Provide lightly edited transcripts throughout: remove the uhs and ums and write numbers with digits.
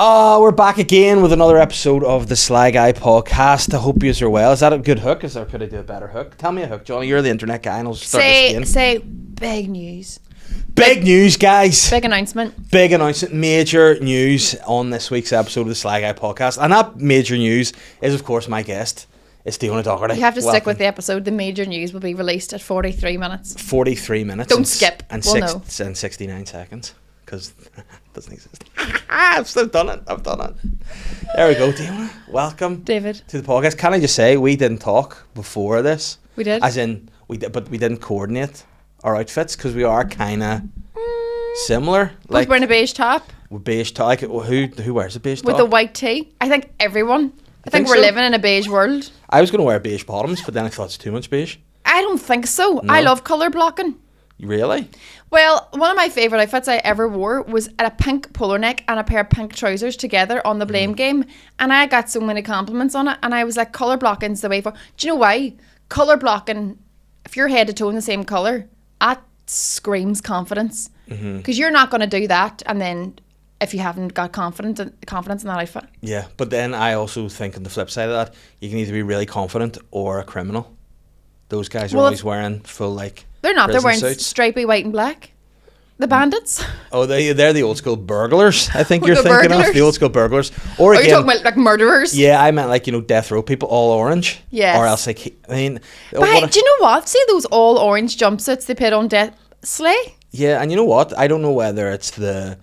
We're back again with another episode of the Sly Guy podcast. I hope you are well. Is that a good hook? Could I do a better hook? Tell me a hook, Johnny. You're the internet guy, and I'll start this again. Say big news. Big news, guys. Big announcement. Big announcement. Major news on this week's episode of the Sly Guy podcast. And that major news is, of course, my guest. It's DIONA Doherty. You have to stick with the episode. The major news will be released at 43 minutes. 43 minutes. Don't skip. And, we'll and 69 seconds. Because it doesn't exist. I've done it. There we go, DIONA. Welcome, David, to the podcast. Can I just say, we didn't talk before this. We did. As in, we did, but we didn't coordinate our outfits because we are kind of similar. Like wearing a beige top. With beige top. Like, who wears a beige top? With a white tee. I think everyone. I think we're living in a beige world. I was going to wear beige bottoms, but then I thought it's too much beige. I don't think so. No. I love colour blocking. Really? Well, one of my favourite outfits I ever wore was a pink polo neck and a pair of pink trousers together on the Blame game. And I got so many compliments on it. And I was like, colour blocking's the way for. Do you know why? Colour blocking, if you're head to toe in the same colour, that screams confidence. Because you're not going to do that and then if you haven't got confidence in that outfit. Yeah, but then I also think on the flip side of that, you can either be really confident or a criminal. Those guys are always wearing full, like, they're not. They're wearing suits. Stripy white and black. The bandits. Oh, they're the old school burglars. I think you're The thinking burglars? of the old school burglars. Or Are again, you talking about like murderers? yeah, I meant like, death row people, all orange. Yes. Or else like, I mean, But do you know what? See those all orange jumpsuits they put on SLY? yeah, and you know what? I don't know whether it's the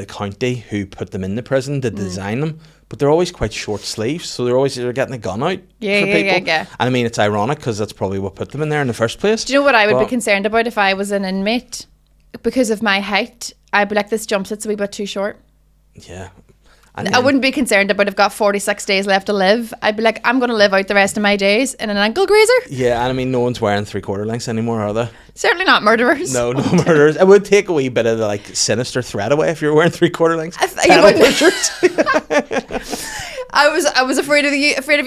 county who put them in the prison to design them, but they're always quite short sleeves, so they're getting a gun out for people. Yeah. And I mean, it's ironic because that's probably what put them in there in the first place. Do you know what I would be concerned about if I was an inmate? Because of my height, I'd be like, this jumpsuit's a wee bit too short. Yeah. I wouldn't be concerned about I've got 46 days left to live. I'd be like, I'm going to live out the rest of my days in an ankle grazer. Yeah, and I mean, no one's wearing 3/4 lengths anymore, are they? Certainly not murderers. No murderers. It would take a wee bit of the, like, sinister threat away if you were wearing 3/4 lengths. I was afraid of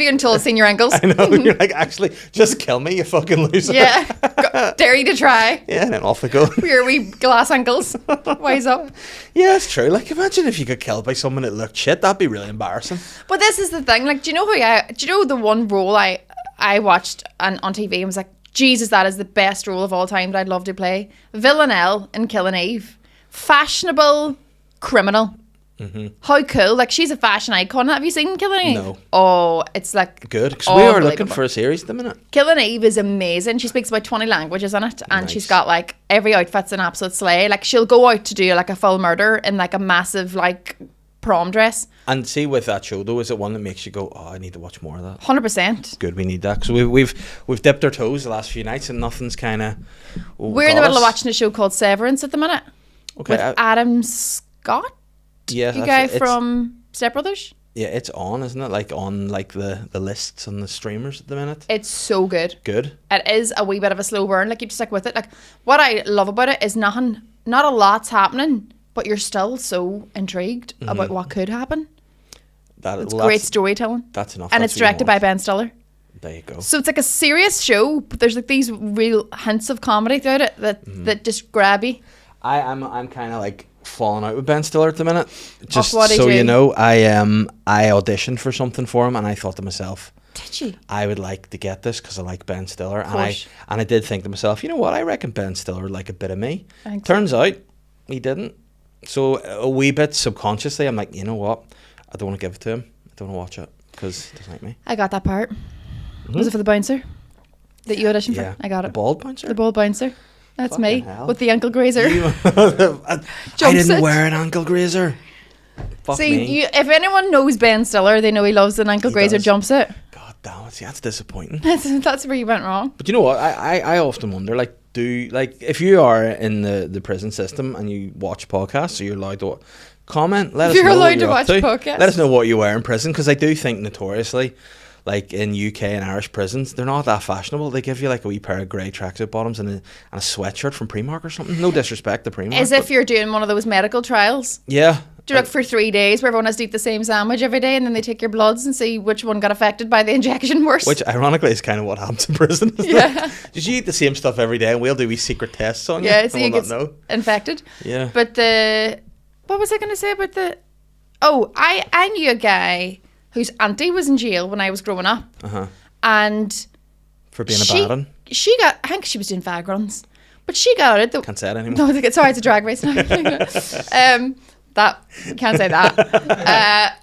you until I seen your ankles. I know. You're like, actually, just kill me, you fucking loser. Yeah. Dare you to try. Yeah, and then off they go. Your wee glass ankles. Wise up. Yeah, it's true. Like, imagine if you got killed by someone that looked shit. That'd be really embarrassing. But this is the thing. Like, do you know the one role I watched on TV and was like, Jesus, that is the best role of all time that I'd love to play. Villanelle in Killing Eve. Fashionable criminal. Mm-hmm. How cool. Like, she's a fashion icon. Have you seen Killing Eve? No. Oh, it's like good, because we are looking for a series at the minute. Killing Eve is amazing. She speaks about 20 languages in it, and she's got like every outfit's an absolute slay. Like, she'll go out to do like a full murder in like a massive like prom dress. And see, with that show though, is it one that makes you go, oh, I need to watch more of that? 100%. Good, we need that, because we've dipped our toes the last few nights and nothing's kind of. We're in the middle of watching a show called Severance at the minute. Okay. With Adam Scott. Yeah, the guy from Step Brothers. Yeah, it's on, isn't it? Like, on like the lists and the streamers at the minute. It's so good. Good. It is a wee bit of a slow burn. Like, you just stick with it. Like, what I love about it is not a lot's happening, but you're still so intrigued about what could happen. It's great storytelling. That's enough. And it's directed by Ben Stiller. There you go. So it's like a serious show, but there's like these real hints of comedy throughout it that just grab you. I'm kind of like falling out with Ben Stiller at the minute. Just what so you know, I auditioned for something for him, and I thought to myself, did you? I would like to get this because I like Ben Stiller, and I did think to myself, you know what? I reckon Ben Stiller would like a bit of me. Turns out he didn't. So a wee bit subconsciously, I'm like, you know what? I don't want to give it to him. I don't want to watch it because he doesn't like me. I got that part. Was it for the bouncer that you auditioned for? I got it. The bald bouncer? The bald bouncer. That's Fucking me hell. with the ankle grazer. I didn't wear an ankle grazer. Fuck me. If anyone knows Ben Stiller, they know he loves an ankle grazer jumpsuit. God damn it, see, that's disappointing. That's where you went wrong. But you know what? I often wonder, like, if you are in the prison system and you watch podcasts, so you're allowed to comment, let us know. You're allowed what to watch podcasts. Let us know what you wear in prison, because I do think notoriously, like in UK and Irish prisons, they're not that fashionable. They give you like a wee pair of grey tracksuit bottoms and a sweatshirt from Primark or something. No disrespect to Primark. As if you're doing one of those medical trials. Yeah. Do you look for 3 days where everyone has to eat the same sandwich every day, and then they take your bloods and see which one got affected by the injection worse? Which ironically is kind of what happens in prison. Yeah. Just you eat the same stuff every day and we'll do wee secret tests on you. Yeah, so you we'll get infected. Yeah. But what was I going to say about the... Oh, I knew a guy whose auntie was in jail when I was growing up. And for being a bad one? She got, I think she was doing fag runs. But she got out. Can't say it anymore. No, sorry, it's a drag race now. That, can't say that.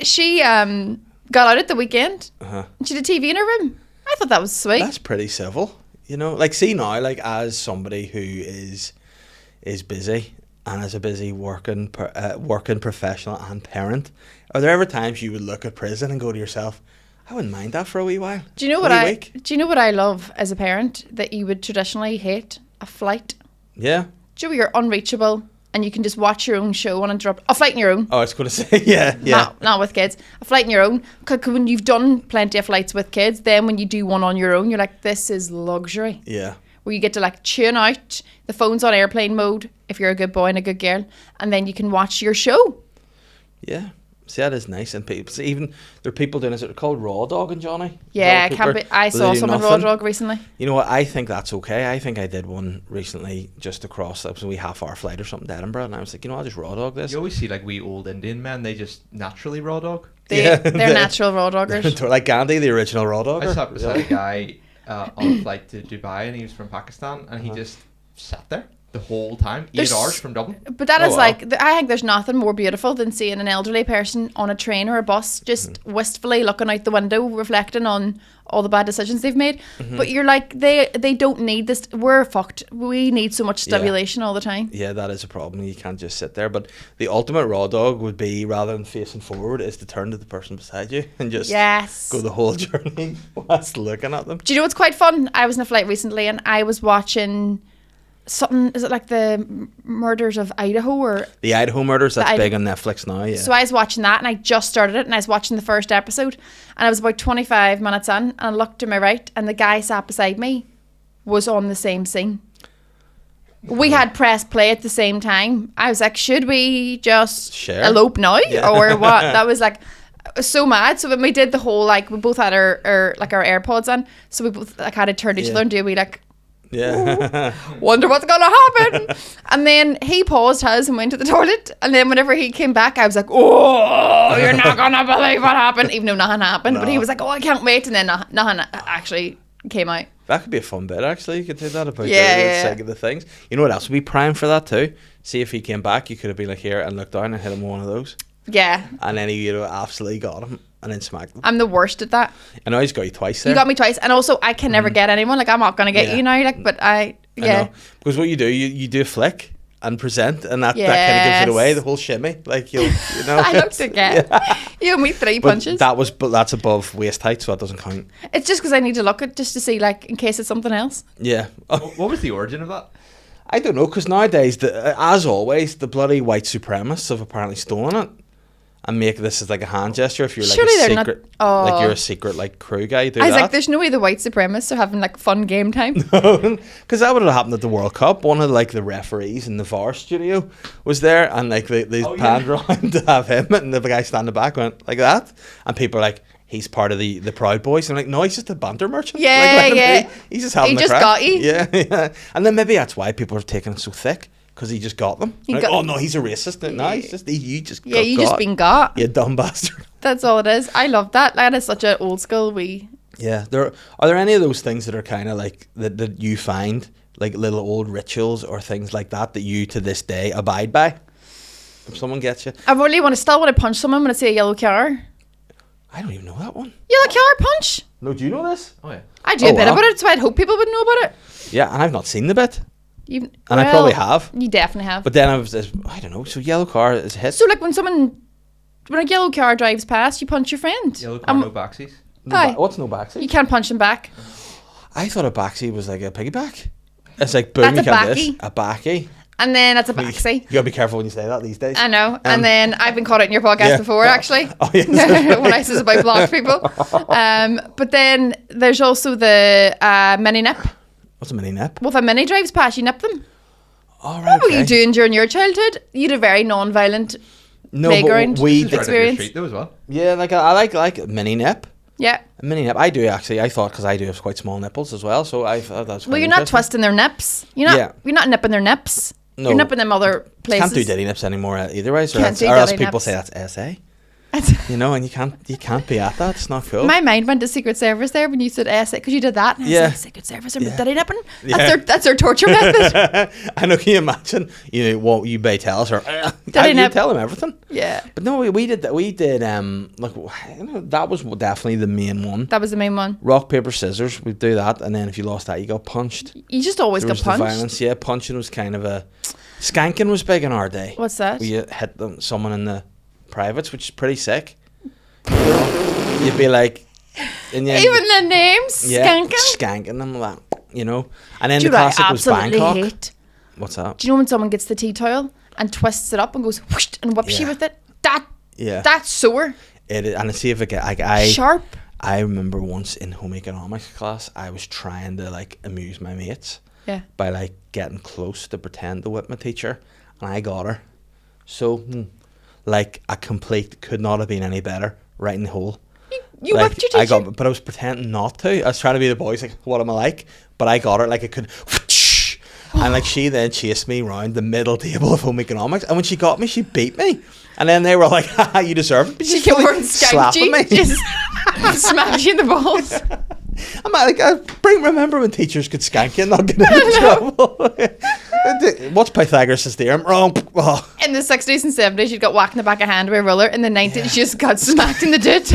She got out at the weekend. And she did TV in her room. I thought that was sweet. That's pretty civil. You know, like, see now, like, as somebody who is busy and is a busy working professional and parent, are there ever times you would look at prison and go to yourself, I wouldn't mind that for a wee while? Do you know what I love as a parent that you would traditionally hate? A flight. Yeah. Do you know you're unreachable and you can just watch your own show uninterrupted? A flight on your own. Oh, I was going to say, yeah. Not with kids. A flight on your own. Because when you've done plenty of flights with kids, then when you do one on your own, you're like, this is luxury. Yeah. Where you get to like tune out, the phone's on airplane mode if you're a good boy and a good girl, and then you can watch your show. Yeah. See, that is nice. And people, even there are people doing it called raw dogging, Johnny. Yeah, I saw someone raw dog recently. You know what? I think that's okay. I think I did one recently just across. It was a wee half-hour flight or something to Edinburgh, and I was like, you know, I'll just raw dog this. You always see like wee old Indian men. They just naturally raw dog. They're natural raw doggers. Like Gandhi, the original raw dogger. I saw a guy on a flight to Dubai, and he was from Pakistan, and he just sat there the whole time, 8 hours from Dublin. But that is like, I think there's nothing more beautiful than seeing an elderly person on a train or a bus just wistfully looking out the window, reflecting on all the bad decisions they've made. But you're like, they don't need this. We're fucked. We need so much stimulation all the time. Yeah, that is a problem. You can't just sit there. But the ultimate raw dog would be, rather than facing forward, is to turn to the person beside you and just go the whole journey whilst looking at them. Do you know what's quite fun? I was in a flight recently and I was watching something, is it like the Murders of Idaho or the Idaho Murders? That's big on Netflix now. Yeah. So I was watching that and I just started it and I was watching the first episode and I was about 25 minutes in and I looked to my right and the guy sat beside me was on the same scene. We had pressed play at the same time. I was like, should we just elope now or what? That was like so mad. So when we did the whole, like, we both had our AirPods on, so we both like had to turn to each other and do a wee like, wonder what's gonna happen. And then he paused his and went to the toilet, and then whenever he came back I was like, oh, you're not gonna believe what happened, even though nothing happened. But he was like, oh, I can't wait, and then nothing actually came out. That could be a fun bit, actually. You could do that about the sake of the things. You know what else would be prime for that too? See if he came back, you could have been like, here, and looked down and hit him with one of those. Yeah. And then he absolutely got him and then smacked him. I'm the worst at that. I know, he's got you twice there. You got me twice, and also I can never get anyone. Like, I'm not gonna get you now. Like, but I know. Because what you do, you do a flick and present, and that kind of gives it away. The whole shimmy, like you know. I looked again. You owe me 3 punches. But that's above waist height, so that doesn't count. It's just because I need to look at just to see, like, in case it's something else. Yeah. What was the origin of that? I don't know, because nowadays, as always, the bloody white supremacists have apparently stolen it. And make this as like a hand gesture if you're like like you're a secret like crew guy. I was like, there's no way the white supremacists are having like fun game time. No, because that would have happened at the World Cup. One of like the referees in the VAR studio was there, and like they panned around to have him, and the guy standing back went like that, and people are like, he's part of the Proud Boys. And I'm like, no, he's just a banter merchant. Yeah, he's just having the crack. Got you. Yeah. And then maybe that's why people are taking it so thick. Because he just got them. Oh no, he's a racist. No, he's just you just been got. You dumb bastard. That's all it is. I love that. That is such an old school Yeah, are there any of those things that are kind of like that you find like little old rituals or things like that you to this day abide by? If someone gets you, I really still want to punch someone when I see a yellow car. I don't even know that one. Yellow car punch. No, do you know this? Oh yeah, I do a bit about it, so I'd hope people would know about it. Yeah, and I've not seen the bit. I probably have. You definitely have. But then I don't know. So yellow car is a hit. So like when a yellow car drives past, you punch your friend. Yellow car, no backsies. What's no backseat? You can't punch them back. I thought a backseat was like a piggyback. It's like boom, that's you can't do this. A backy. And then that's a backseat. You gotta be careful when you say that these days. I know. And then I've been caught out in your podcast before, actually. Oh yes. When I says about blocked people. But then there's also the mini nip. What's a mini nip? Well, if a mini drives past, you nip them. Oh, right, what were you doing during your childhood? You had a very non-violent playground experience. Street though as well. Yeah, like I like a mini nip. Yeah. A mini nip. I do actually. I thought because I do have quite small nipples as well. So I thought that's. Well, you're not twisting their nips. You're not nipping their nips. No. You're nipping them other places. Can't do diddy nips anymore either way. Or Can't do else diddy people nips. say that's SA. You know, and you can't be at that. It's not cool. My mind went to Secret Service there when you said SA, because you did that. And I was like, Secret Service, diddy nipping? That's their torture method. I know. Can you imagine? You know what you may tell us, or you tell them everything. Yeah. But no, we did that. We did like, you know, that was definitely the main one. That was the main one. Rock, paper, scissors. We'd do that, and then if you lost that, you got punched. You just always got punched. Violence, yeah. Punching was kind of a. Skanking was big in our day. What's that? Where you hit someone in the privates, which is pretty sick. You know, you'd be like, and then, even the names, yeah, skanking. Skanking them, like, you know. And then Do the classic was absolutely Bangkok. hate? What's that? Do you know when someone gets the tea towel and twists it up and goes whoosh and whips you with it? That's sore. It is, and I see if it get like Sharp. I remember once in home economics class, I was trying to like amuse my mates. Yeah. By like getting close to pretend to whip my teacher, and I got her. So, like a complete could not have been any better. Right in the hole. You like, whipped your teacher? But I was pretending not to. I was trying to be the boys, like, what am I like? But I got her, like I could, and like she then chased me around the middle table of home economics, and when she got me, she beat me. And then they were like, haha, you deserve it. But she came over and skanked you, me. just smash you in the balls. I'm like, remember when teachers could skank you and not get into trouble? What's Pythagoras' theorem? Wrong. Oh. In the 60s and 70s, you got whacked in the back of hand with a ruler. In the 90s, you just got smacked in the doot.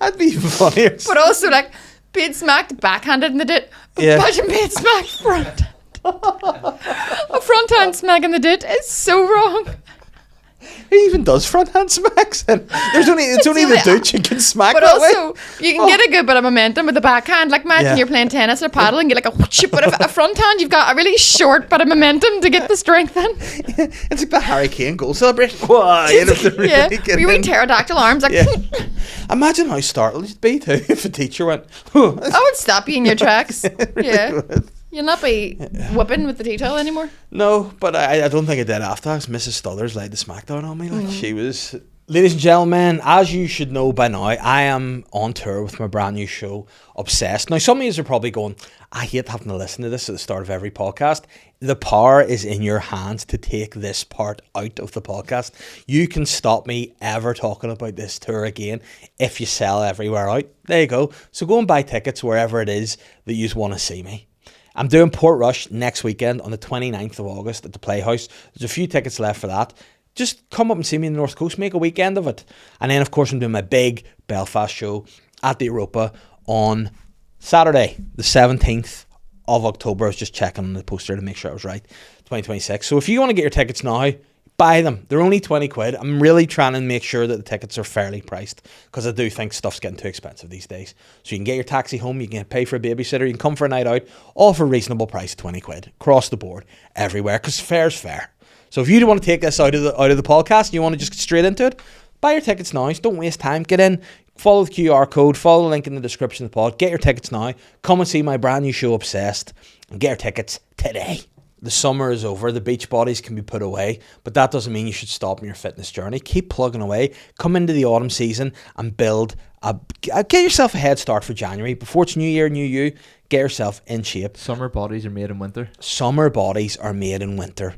That'd be even funnier. But also, like, being smacked backhanded in the doot. Imagine being smacked front. A front hand smack in the doot is so wrong. Who even does front hand smacks? And it's only the doot you can smack. But that also, way. you can get a good bit of momentum with the backhand. Like, imagine you're playing tennis or paddle and get like a whoosh, but if a front hand, you've got a really short bit of momentum to get the strength in. It's like the Harry Kane goal celebration. Whoa, you have to really get wee pterodactyl arms. Like, Imagine how startled you'd be too if a teacher went. I would stop you in your tracks. Yeah. You'll not be whipping with the tea towel anymore. No, but I don't think I did after. Mrs. Stuthers laid the smackdown on me. Like she was. Ladies and gentlemen, as you should know by now, I am on tour with my brand new show, Obsessed. Now, some of you are probably going, I hate having to listen to this at the start of every podcast. The power is in your hands to take this part out of the podcast. You can stop me ever talking about this tour again if you sell everywhere out. There you go. So go and buy tickets wherever it is that you want to see me. I'm doing Portrush next weekend on the 29th of August at the Playhouse. There's a few tickets left for that. Just come up and see me in the North Coast, make a weekend of it. And then, of course, I'm doing my big Belfast show at the Europa on Saturday, the 17th of October. I was just checking on the poster to make sure I was right, 2026. So if you want to get your tickets now, buy them. They're only 20 quid. I'm really trying to make sure that the tickets are fairly priced because I do think stuff's getting too expensive these days. So you can get your taxi home, you can pay for a babysitter, you can come for a night out, all for a reasonable price, 20 quid, across the board, everywhere, because fair's fair. So if you want to take this out of the podcast and you want to just get straight into it, buy your tickets now. Don't waste time. Get in, follow the QR code, follow the link in the description of the pod, get your tickets now, come and see my brand new show, Obsessed, and get your tickets today. The summer is over, the beach bodies can be put away, but that doesn't mean you should stop in your fitness journey. Keep plugging away, come into the autumn season and get yourself a head start for January. Before it's new year, new you, get yourself in shape. Summer bodies are made in winter. Summer bodies are made in winter.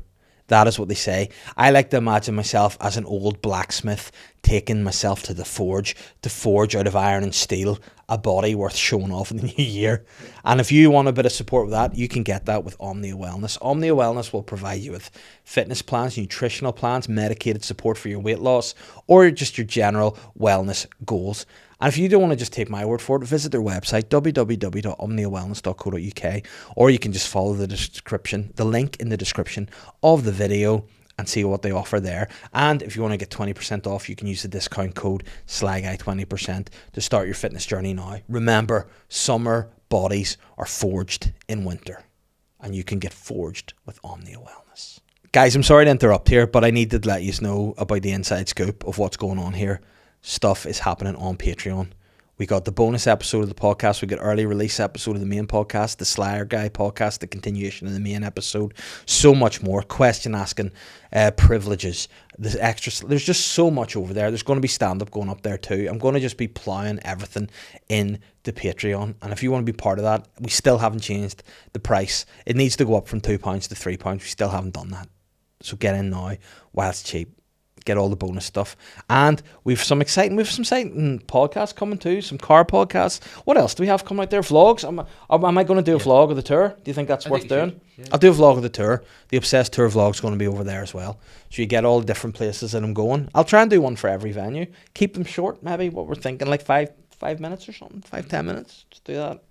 That is what they say. I like to imagine myself as an old blacksmith taking myself to the forge to forge out of iron and steel a body worth showing off in the new year. And if you want a bit of support with that, you can get that with Omnia Wellness. Omnia Wellness will provide you with fitness plans, nutritional plans, medicated support for your weight loss, or just your general wellness goals. And if you don't want to just take my word for it, visit their website, www.omniawellness.co.uk, or you can just follow the link in the description of the video and see what they offer there. And if you want to get 20% off, you can use the discount code SLY20% to start your fitness journey now. Remember, summer bodies are forged in winter, and you can get forged with Omnia Wellness. Guys, I'm sorry to interrupt here, but I need to let you know about the inside scoop of what's going on here. Stuff is happening on Patreon. We got the bonus episode of the podcast. We got early release episode of the main podcast, the SLY guy podcast, the continuation of the main episode. So much more. Question asking, privileges. There's extra. There's just so much over there. There's going to be stand-up going up there too. I'm going to just be plowing everything in the Patreon. And if you want to be part of that, we still haven't changed the price. It needs to go up from £2 to £3. We still haven't done that. So get in now while it's cheap. Get all the bonus stuff. And we've some exciting podcasts coming too, some car podcasts. What else do we have coming out there? Vlogs? Am I going to do a vlog of the tour? Do you think that's worth doing? Yeah. I'll do a vlog of the tour. The Obsessed Tour vlog's going to be over there as well. So you get all the different places that I'm going. I'll try and do one for every venue. Keep them short, maybe, what we're thinking, like 5 minutes or something, 5-10 minutes. Just do that.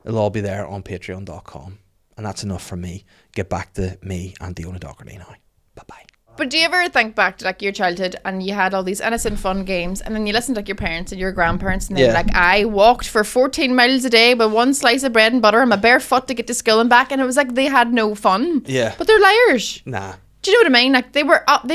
It'll all be there on patreon.com. And that's enough for me. Get back to me and DIONA Doherty now. Bye-bye. But do you ever think back to like your childhood and you had all these innocent fun games and then you listened to like your parents and your grandparents and they were like, I walked for 14 miles a day with one slice of bread and butter and my bare foot to get to school and back, and it was like they had no fun. Yeah. But they're liars. Nah. Do you know what I mean? Like they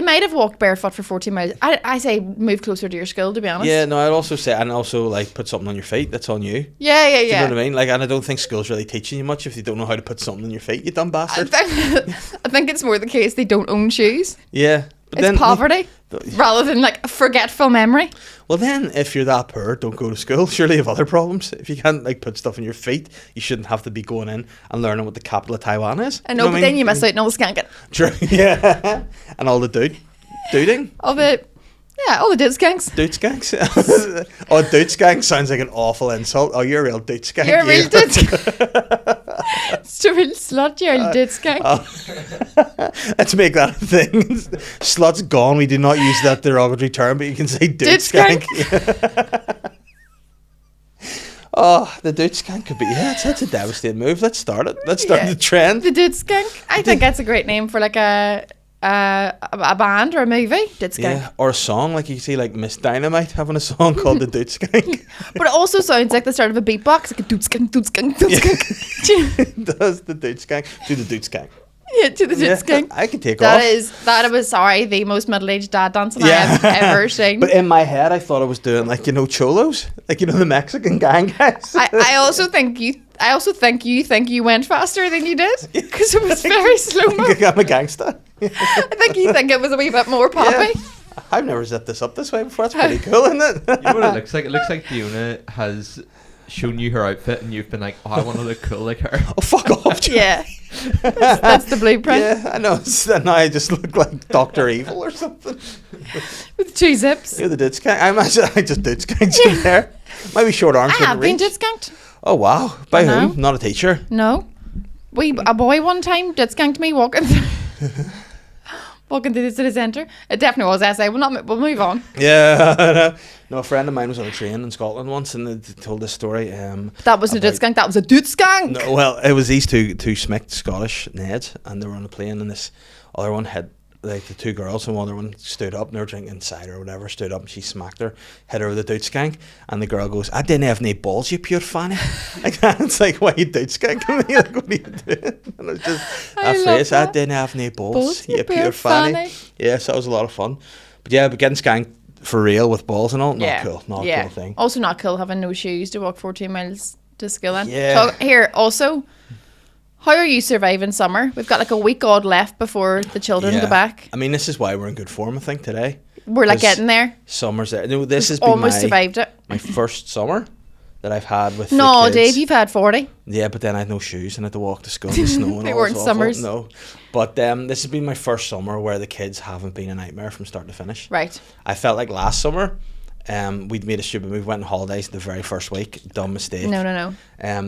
might have walked barefoot for 14 miles. I say move closer to your school, to be honest. Yeah, no, I'd also say, and also like put something on your feet. That's on you. Yeah. Do you know what I mean? Like, and I don't think school's really teaching you much if you don't know how to put something on your feet. You dumb bastard. I think it's more the case they don't own shoes. Yeah. But it's poverty rather than like a forgetful memory. Well, then, if you're that poor, don't go to school. Surely you have other problems. If you can't like put stuff on your feet, you shouldn't have to be going in and learning what the capital of Taiwan is. I know, but then you miss out on all the skanking. True, yeah. And all the dooting. All the doot skanks. Doot skanks? Oh, doot skank sounds like an awful insult. Oh, you're a real doot skank. You're a real doot skank. It's a real slut, you're a doot skank. Let's make that a thing. Slut's gone. We do not use that derogatory term, but you can say doot skank. Oh, the doot skank could be, that's a devastating move. Let's start it. Let's start the trend. The doot skank. I think that's a great name for like a band or a movie. Doot skank. Yeah, or a song, like you see like Miss Dynamite having a song called the Doot Skank. But it also sounds like the start of a beatbox, like a doot skank, doot skank, doot skank. It does, the Doot Skank. Do the Doot Skank. Yeah, to the doot skank. I can take that off. That was the most middle-aged dad dancing I have ever seen. But in my head I thought I was doing like, cholos, like the Mexican gang guys. I also think you think you went faster than you did because it was very slow mo. I'm a gangster. I think you think it was a wee bit more poppy. Yeah. I've never zipped this up this way before. That's pretty cool, isn't it? You know what it looks like? It looks like DIONA has shown you her outfit and you've been like, oh, I want to look cool like her. Oh, fuck off. Yeah. That's the blueprint. Yeah, I know. Now I just look like Dr. Evil or something. With 2 zips. You're the Doot Skank. I imagine I just Doot Skanked in there. Maybe short arms. I have been Doot Skanked. Oh, wow. By whom? Not a teacher? No. A boy one time Doot Skanked me walking through the city centre. It definitely was SI. We'll move on. Yeah. No, a friend of mine was on a train in Scotland once and they told this story. That wasn't a Doot Skank, that was a Doot Skank. No, well, it was these two smicked Scottish Neds and they were on a plane and this other one had, like the 2 girls and one other one stood up and they were drinking cider or whatever, stood up and she smacked her, hit her with a Doot Skank, and the girl goes, I didn't have any balls, you pure fanny. Like that. It's like, why are you Doot Skanking me? Like, what are you doing? And it was just that phrase, I didn't have any balls, you pure fanny. Yeah, so that was a lot of fun. But yeah, but getting skanked for real with balls and all, not cool. Not a cool thing. Also not cool having no shoes to walk 14 miles to school in. Yeah. Here, also, how are you surviving summer? We've got like a week odd left before the children go back. I mean, this is why we're in good form, I think, today. We're like getting there. Summer's there. No, this has almost been survived it. My first summer that I've had with No, the kids. Dave, you've had 40. Yeah, but then I had no shoes and I had to walk to school in the snow and They all. weren't summers. No. But this has been my first summer where the kids haven't been a nightmare from start to finish. Right. I felt like last summer, we'd made a stupid move, went on holidays the very first week. Dumb mistake. No.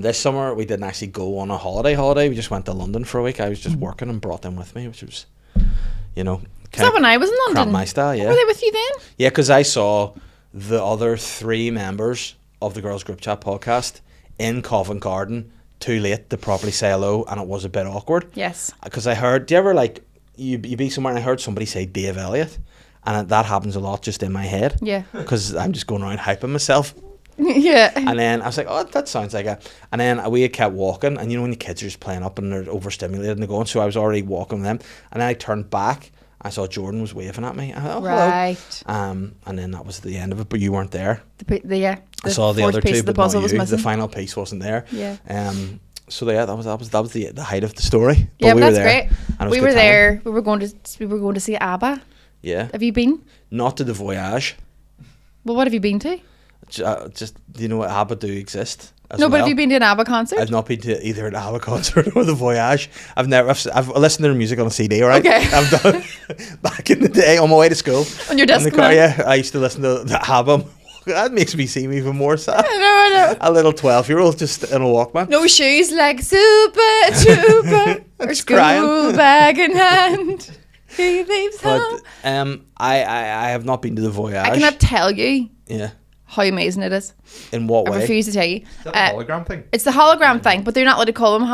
This summer we didn't actually go on a holiday. We just went to London for a week. I was just working and brought them with me, which was, Was that when I was in London? Crap my style, yeah. Were they with you then? Yeah, because I saw the other 3 members of the Girls Groupchat podcast in Covent Garden too late to properly say hello, and it was a bit awkward. Yes. Because I heard, do you ever like, you be somewhere and I heard somebody say Dave Elliott, and that happens a lot just in my head. Yeah. Because I'm just going around hyping myself. Yeah. And then I was like, oh, that sounds like it. And then we had kept walking, and when the kids are just playing up and they're overstimulated and they're going, so I was already walking with them, and then I turned back I saw Jordan was waving at me. I thought, oh, Right. hello. And then that was the end of it, but you weren't there. The I saw the fourth other piece two, of the but puzzle not was you. missing. The final piece wasn't there. Yeah. So yeah, that was the height of the story. But Yeah, we but were that's there, great. and it was We good were time. there. We were going to see ABBA. Yeah. Have you been? Not to the Voyage. Well, what have you been to? Just do you know what ABBA do exist? As No, but well? have you been to an ABBA concert? I've not been to either an ABBA concert or the Voyage. I've listened to their music on a CD, all right? Okay. I've done back in the day on my way to school. On your desk, in the car, yeah. I used to listen to the ABBA. That makes me seem even more sad. I know. A little 12-year-old just in a Walkman. No shoes, like super trooper or Just school crying. bag in hand. He leaves home. But I have not been to the Voyage. I cannot tell you Yeah. how amazing it is. In what I way? refuse to tell you. Is that a hologram thing? It's the hologram thing, but they're not allowed to call them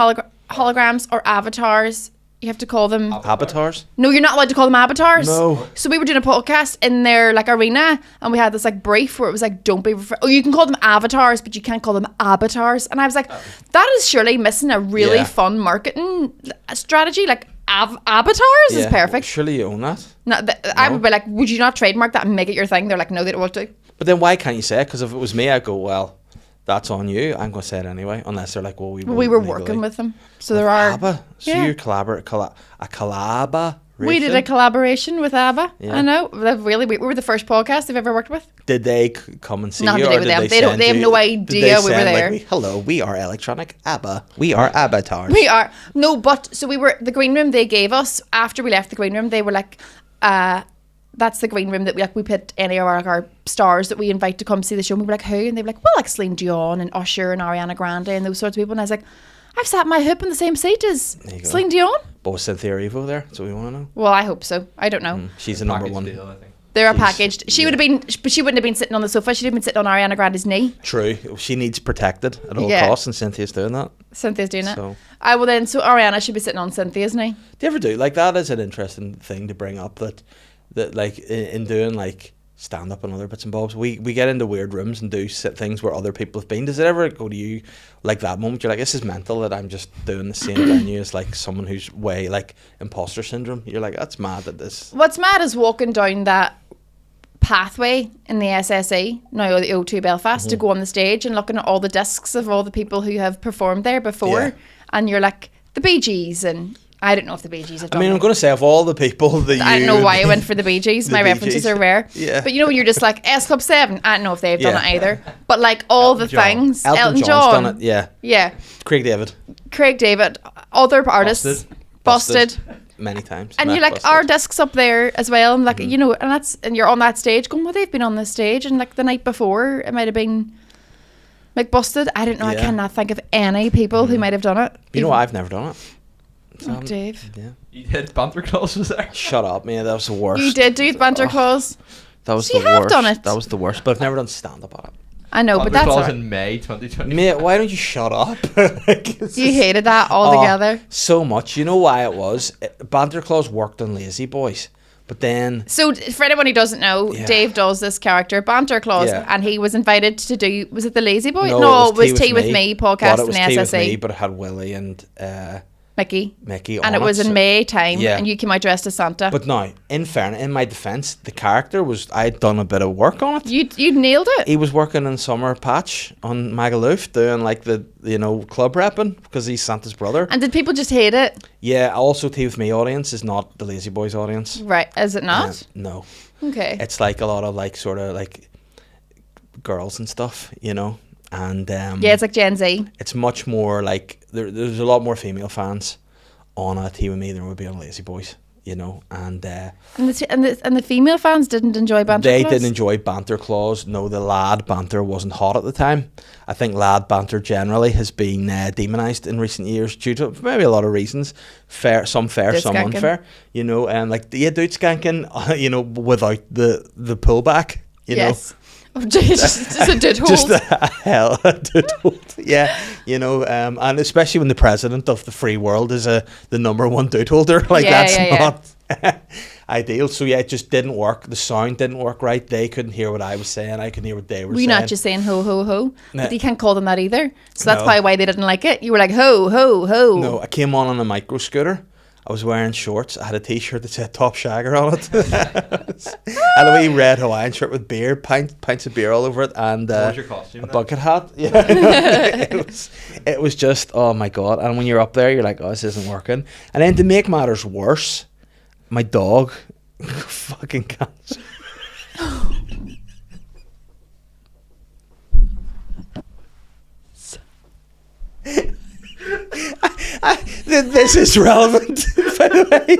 holograms or avatars. You have to call them. Avatars? No, you're not allowed to call them avatars. No. So we were doing a podcast in their like arena, and we had this like brief where it was like, don't be. You can call them avatars, but you can't call them avatars. And I was like, that is surely missing a really Yeah. fun marketing strategy. Like avatars is perfect. Surely you own that. I would be like, would you not trademark that and make it your thing? They're like, no, they don't want to. But then why can't you say it? Because if it was me, I'd go, well, that's on you. I'm going to say it anyway. Unless they're like, well, we We were working with them, so there are. ABBA. So Yeah. you a collaboration. We did a collaboration with ABBA. Yeah. I know. We were the first podcast they've ever worked with. Did they come and see Nothing you? to do or with did them. They They have no idea we were there. Hello, we are electronic ABBA. We are avatars. We are no, but so we were the green room they gave us after we left the green room. They were like, that's the green room that we put any of our stars that we invite to come see the show. And we were like, who? And they were like, well, like Celine Dion and Usher and Ariana Grande and those sorts of people. And I was like, I've sat my hip in the same seat as There you go. Celine Dion. But was Cynthia Erivo there? That's what we want to know. Well, I hope so. I don't know. She's the number Package one. deal, I think. They're She's- packaged. She would have been, but she wouldn't have been sitting on the sofa. She'd have been sitting on Ariana Grande's knee. True. She needs protected at all Yeah. costs, and Cynthia's doing that. Cynthia's doing it. So- So Ariana should be sitting on Cynthia's knee. Do you ever do like that? Is an interesting thing to bring up that like in doing like stand up and other bits and bobs, we get into weird rooms and do things where other people have been. Does it ever go to you like that moment? You're like, this is mental that I'm just doing the same venue as like someone who's way like imposter syndrome. You're like, that's mad that this. What's mad is walking down that pathway in the SSE, now the O2 Belfast, to go on the stage and looking at all the discs of all the people who have performed there before. Yeah. And you're like, the Bee Gees, and I don't know if the Bee Gees have I done mean, I'm it. going to say of all the people that I don't know why I went for the Bee Gees. The My Bee references Gees. are rare. Yeah. But you know when you're just like, S Club 7, I don't know if they've done Yeah. it either. But like all Elton the John. things. Elton John's done it. Yeah. Yeah. Craig David. Craig David, other artists. Busted. Many times. And Met you're like, Busted. our disc's up there as well. And like, you know, and you're on that stage going, well, they've been on this stage. And like the night before, it might have been like Busted. I don't know. I Yeah. cannot think of any people who might have done it. You know what? I've never done it. So, Oh, Dave. Yeah. You did Banter Claus was there. Shut up, man. That was the worst. You did do Banter Claus. That was So the you have worst. done it. That was the worst. But I've never done stand up on it. I know, Banter but that's Claus all right. in May 2020. Mate, why don't you shut up? Like, it's You just- hated that Oh, altogether. so much. You know why it was? Banter Claus worked on Lazy Boys. But then, So for anyone who doesn't know, Yeah. Dave does this character, Banter Claus, Yeah. and he was invited to do, was it the Lazy Boy? no, it was Tea With Me But podcast it in was the Tea With Me, SSE. but it had Willie and Mickey. Mickey on And it was so- in May time, Yeah. and you came out dressed as Santa. But now, in fairness, in my defence, the character was, I'd done a bit of work on it. You nailed it. He was working in Summer Patch on Magaluf doing like the, club repping because he's Santa's brother. And did people just hate it? Yeah, also Tea With Me audience is not the Lazy Boys audience. Right, is it not? No. Okay. It's like a lot of like sort of like girls and stuff, and Yeah, it's like Gen Z. it's much more like there's a lot more female fans on a Tea With Me than would be on Lazy Boys, and And the female fans didn't enjoy Banter they Claus? didn't enjoy Banter Claus. No, the lad banter wasn't hot at the time. I think lad banter generally has been demonized in recent years due to maybe a lot of reasons. Some fair, Doot some skanking. unfair. And like Doot skanking, without the pullback. Yes. Oh, just a did hold. Just a hell Doot hold. Yeah, and especially when the president of the free world is the number one Doot holder, like Yeah, that's yeah, not ideal. So yeah, it just didn't work. The sound didn't work right. They couldn't hear what I was saying. I couldn't hear what they were Were saying. you not just saying ho, ho, ho? Nah. But you can't call them that either. So that's No. probably why they didn't like it. You were like, ho, ho, ho. No, I came on a micro scooter, I was wearing shorts. I had a T-shirt that said Top Shagger on it. And a wee red Hawaiian shirt with beer, pints of beer all over it, and What was your costume a then? bucket hat. Yeah, it was just, oh my god. And when you're up there, you're like, oh, this isn't working. And then to make matters worse, my dog fucking cancer. This is relevant, by the way.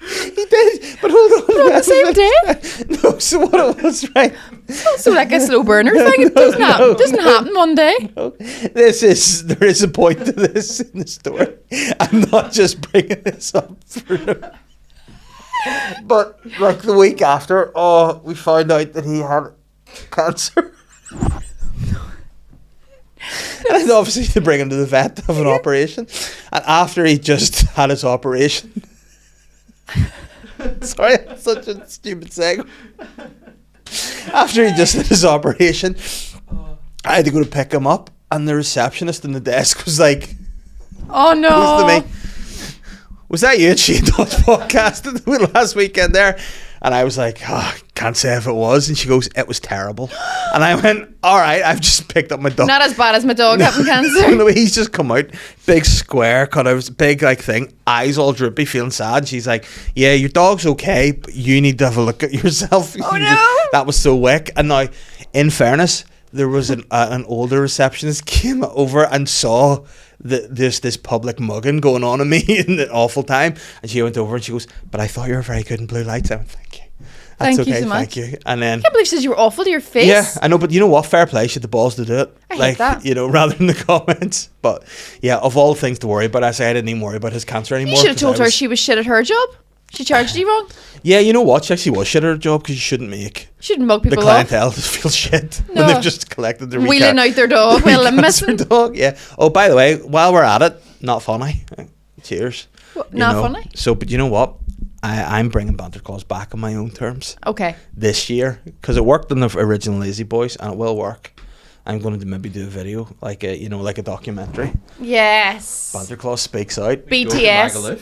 He did, but hold on. On the same day? No, so what it was, right? It's also like a slow burner thing. It doesn't happen one day. No, there is a point to this in the story. I'm not just bringing this up for him. But like the week after, we found out that he had cancer. And then obviously to bring him to the vet to have an operation. And after he just had his operation. Sorry, that's such a stupid segue. After he just had his operation, I had to go to pick him up, and the receptionist in the desk was like, Oh no. goes to me, was that you at Shane Dodge podcast last weekend there? And I was like, can't say if it was. And she goes, it was terrible. And I went, all right, I've just picked up my dog. Not as bad as my dog having cancer. No, he's just come out, big square cutouts, big like thing, eyes all droopy, feeling sad. And she's like, yeah, your dog's okay, but you need to have a look at yourself. Oh no. That was so wick. And now, in fairness, there was an older receptionist came over and saw this public mugging going on in me in an awful time, and she went over and she goes, but I thought you were very good in blue lights. I went, thank you. That's Thank you okay, so much. thank you. And then I can't believe she says you were awful to your face. yeah, I know, but you know what? Fair play. She had the balls to do it. I hate like, that. you know, rather than the comments. But yeah, of all things to worry about, I say I didn't even worry about his cancer anymore. You should have 'cause told I her was- she was shit at her job. She charged you wrong. Yeah, you know what? She actually was shit at her job because you shouldn't make She shouldn't mug the people off. clientele feel shit No. when they've just collected their Wheeling out their dog. Well, I'm missing. dog. Yeah. Oh, by the way, while we're at it, not funny. Cheers. What, You not know, funny? So, but you know what? I'm bringing Banter Calls back on my own terms Okay. this year because it worked on the original Lazy Boys and it will work. I'm going to maybe do a video like a like a documentary. Yes. Banter Claus speaks out. We could go to BTS. Magaluf,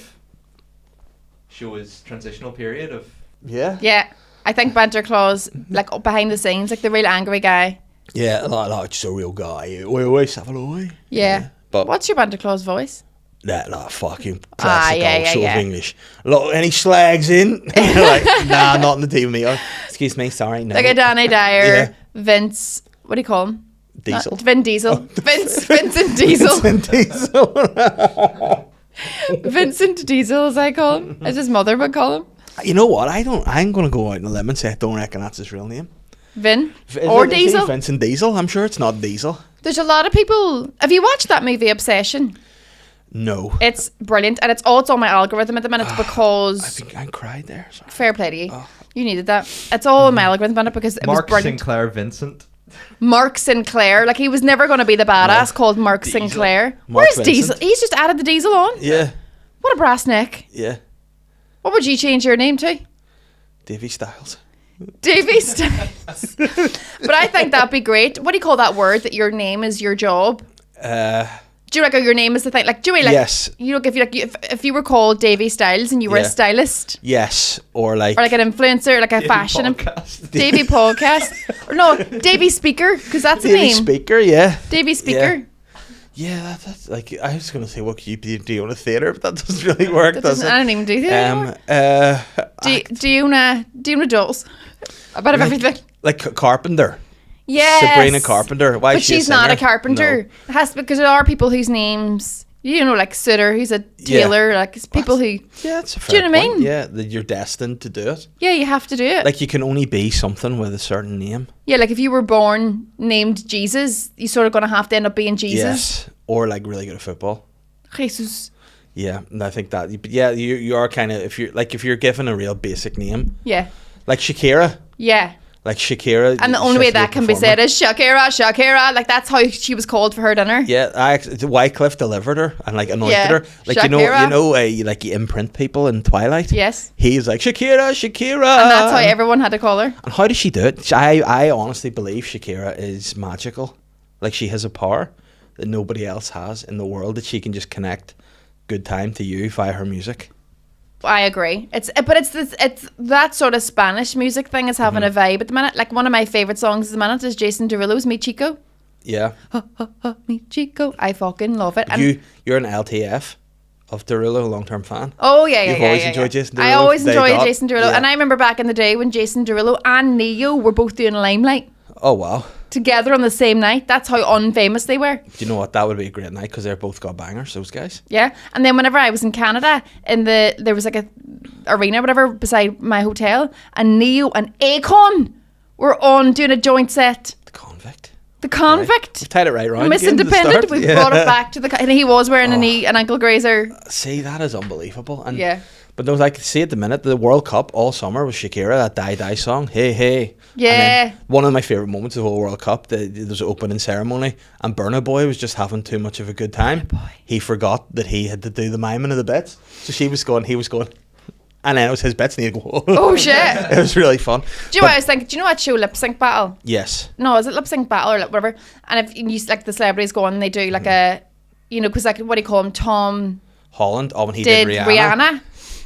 show his transitional period of. Yeah. Yeah. I think Banter Claus, like behind the scenes, like the real angry guy. Yeah, like just a real guy. We always have an eye. Yeah. But What's your Banter Claus voice? that fucking classic yeah, old yeah, show yeah. of English. Lot any slags in? Like, nah, not in the team me. Excuse me, sorry, no. Like a Danny Dyer, Yeah. Vince, what do you call him? Diesel. Vin Diesel. Vincent Diesel. Vincent Diesel. Vincent Diesel, as I call him. As his mother would call him. You know what? I'm gonna go out on a limb and say I don't reckon that's his real name. Vin. Is Or it- is he Diesel. Vincent Diesel. I'm sure it's not Diesel. There's a lot of people. Have you watched that movie Obsession? No. It's brilliant, and it's on my algorithm at the minute I because think I cried there. Sorry. fair play to you. You needed that. It's all on my algorithm at the minute because it Mark was brilliant. Sinclair Vincent. Mark Sinclair, like he was never going to be the badass called Mark Diesel. Sinclair. Mark Where's Diesel? Vincent. He's just added the Diesel on. Yeah. What a brass neck. Yeah. What would you change your name to? Davy Styles. Davy Styles. But I think that'd be great. What do you call that word that your name is your job? Do you reckon your name is the thing? Like, do you like? Yes. You know, if you were called Davy Styles and you were a Yeah. stylist Yes. Or like. or like an influencer, like a fashion Davy podcast, or no, Davy Speaker, because that's a Davy name. Speaker. Yeah. Davy Speaker. Yeah, that's like I was gonna say what could you do on a theatre, but that doesn't really work, That does doesn't, it? I don't even do that anymore. DIONA dolls. A bit of everything. Like Carpenter. Yes. Sabrina Carpenter. Why But is she she's not a singer? carpenter. No. It has to, because there are people whose names, you know, like Sutter, who's a tailor, like it's people who, Yeah, that's a fair do you know what I point. mean? Yeah, that you're destined to do it. yeah, you have to do it. Like you can only be something with a certain name. Yeah, like if you were born named Jesus, you're sort of going to have to end up being Jesus. Yes. Or like really good at football. Jesus. Yeah, and I think that. But yeah, you are kind of if you're given a real basic name, Yeah. like Shakira. Yeah. Like Shakira. And the she's only way such a that good can be performer. said is Shakira. Like that's how she was called for her dinner. Yeah, Wycliffe delivered her and like anointed Yeah, her. Like Shakira. you like you imprint people in Twilight. Yes. He's like Shakira. And that's how everyone had to call her. And how does she do it? I honestly believe Shakira is magical. Like she has a power that nobody else has in the world, that she can just connect good time to you via her music. I agree. It's that sort of Spanish music thing is having a vibe at the minute. Like one of my favourite songs at the minute is Jason Derulo's Mi Chico. Yeah. Mi Chico. I fucking love it. And You're an LTF of Derulo, a long-term fan. Oh yeah, You've always enjoyed Jason Derulo. I always enjoyed Jason Derulo, and I remember back in the day when Jason Derulo and Neo were both doing Limelight. Oh wow. Together on the same night. That's how unfamous they were. Do you know what? That would be a great night because they're both got bangers, those guys. Yeah. And then whenever I was in Canada, there was like a arena or whatever beside my hotel, and Neo and Akon were on doing a joint set. The Convict. We've tied it right round. Miss Independent. We brought it back to and he was wearing an ankle grazer. See, that is unbelievable. And yeah. But no, like, see at the minute, the World Cup all summer was Shakira, that Die Die song, Hey Hey. Yeah. One of my favourite moments of the whole World Cup, there was an opening ceremony, and Burna Boy was just having too much of a good time. He forgot that he had to do the miming of the bits. So he was going, and then it was his bits, and he'd go, whoa. Oh shit. It was really fun. Do you know what I was thinking? Do you know that show Lip Sync Battle? Yes. No, is it Lip Sync Battle or whatever? And if you like the celebrities go on and they do like a, because like what do you call him? Tom Holland. Oh, when he did Rihanna.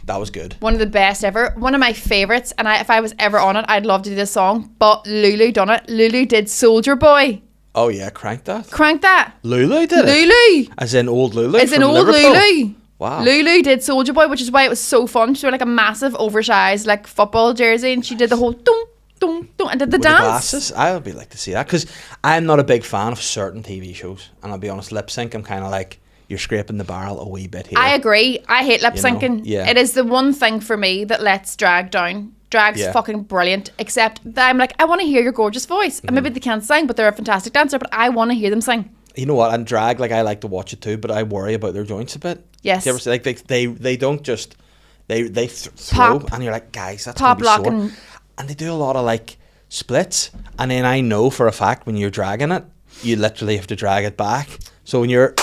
That was good. One of the best ever. One of my favourites. And if I was ever on it, I'd love to do this song. But Lulu done it. Lulu did Soldier Boy. Oh yeah, Crank That. Lulu did it? Lulu. As in old Lulu. As in old Liverpool. Lulu. Wow. Lulu did Soldier Boy, which is why it was so fun. She wore like a massive oversized like football jersey, and she did the whole dum dum dum and did the With dance. The glasses. I would be like to see that, because I'm not a big fan of certain TV shows, and I'll be honest, lip sync, I'm kind of like, you're scraping the barrel a wee bit here. I agree. I hate lip syncing. Yeah. It is the one thing for me that lets drag down. Drag's fucking brilliant, except that I'm like, I want to hear your gorgeous voice. And maybe they can't sing, but they're a fantastic dancer, but I want to hear them sing. You know what? And drag, like, I like to watch it too, but I worry about their joints a bit. Yes. Do you ever see, like, they don't just, they throw, Pop. and you're like, guys, that's Pop going to be locking. sore. And they do a lot of, like, splits. And then I know for a fact when you're dragging it, you literally have to drag it back. So when you're,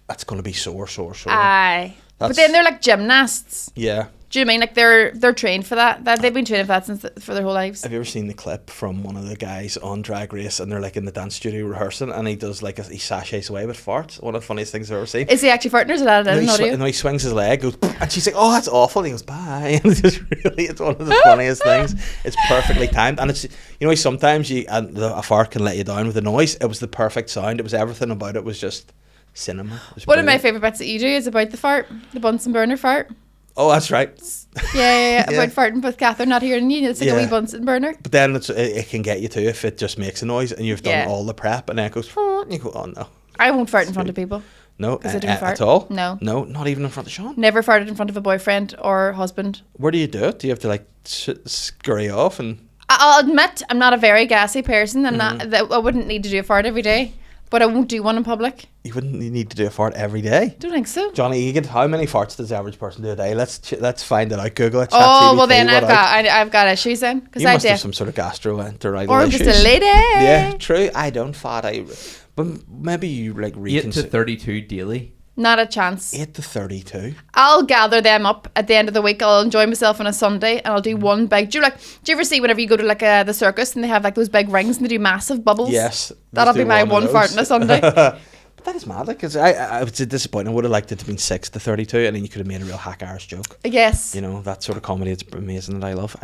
that's going to be sore. Aye. But then they're like gymnasts. Yeah. Do you know what I mean? Like they're trained for that. They've been training for that for their whole lives. Have you ever seen the clip from one of the guys on Drag Race, and they're like in the dance studio rehearsing, and he does like he sachets away with farts? One of the funniest things I've ever seen. Is he actually farting, or is it added in audio? No, he swings his leg, goes, and she's like, "Oh, that's awful." And he goes, "Bye." And it's one of the funniest things. It's perfectly timed, and it's sometimes a fart can let you down with the noise. It was the perfect sound. It was everything about it was just cinema. One of my favourite bits that you do is about the fart, the Bunsen burner fart. Oh, that's right. Yeah. About farting with Catherine not hearing you. It's like a wee Bunsen burner. But then it can get you too if it just makes a noise and you've done all the prep, and then it goes, and you go, oh no. I won't fart in front of people. No, I don't fart. at all? No, not even in front of Sean? Never farted in front of a boyfriend or husband. Where do you do it? Do you have to like scurry off? And I'll admit I'm not a very gassy person. I wouldn't need to do a fart every day, but I won't do one in public. You wouldn't need to do a fart every day? Don't think so. Johnny Egan, how many farts does the average person do a day? Let's find it out. Google it. Oh, well then I've got issues then. You must have some sort of gastroenteritis or issues. Just a lady. Yeah, true. I don't fart. But maybe you like 8 to 32 daily. Not a chance. 8 to 32. I'll gather them up at the end of the week. I'll enjoy myself on a Sunday, and I'll do one big. Do you ever see whenever you go to like the circus and they have like those big rings and they do massive bubbles? Yes. That'll be my one fart on a Sunday. But that is mad, because I was disappointed. I would have liked it to have been 6 to 32, and then you could have made a real hack Irish joke. Yes. That sort of comedy. It's amazing that I love.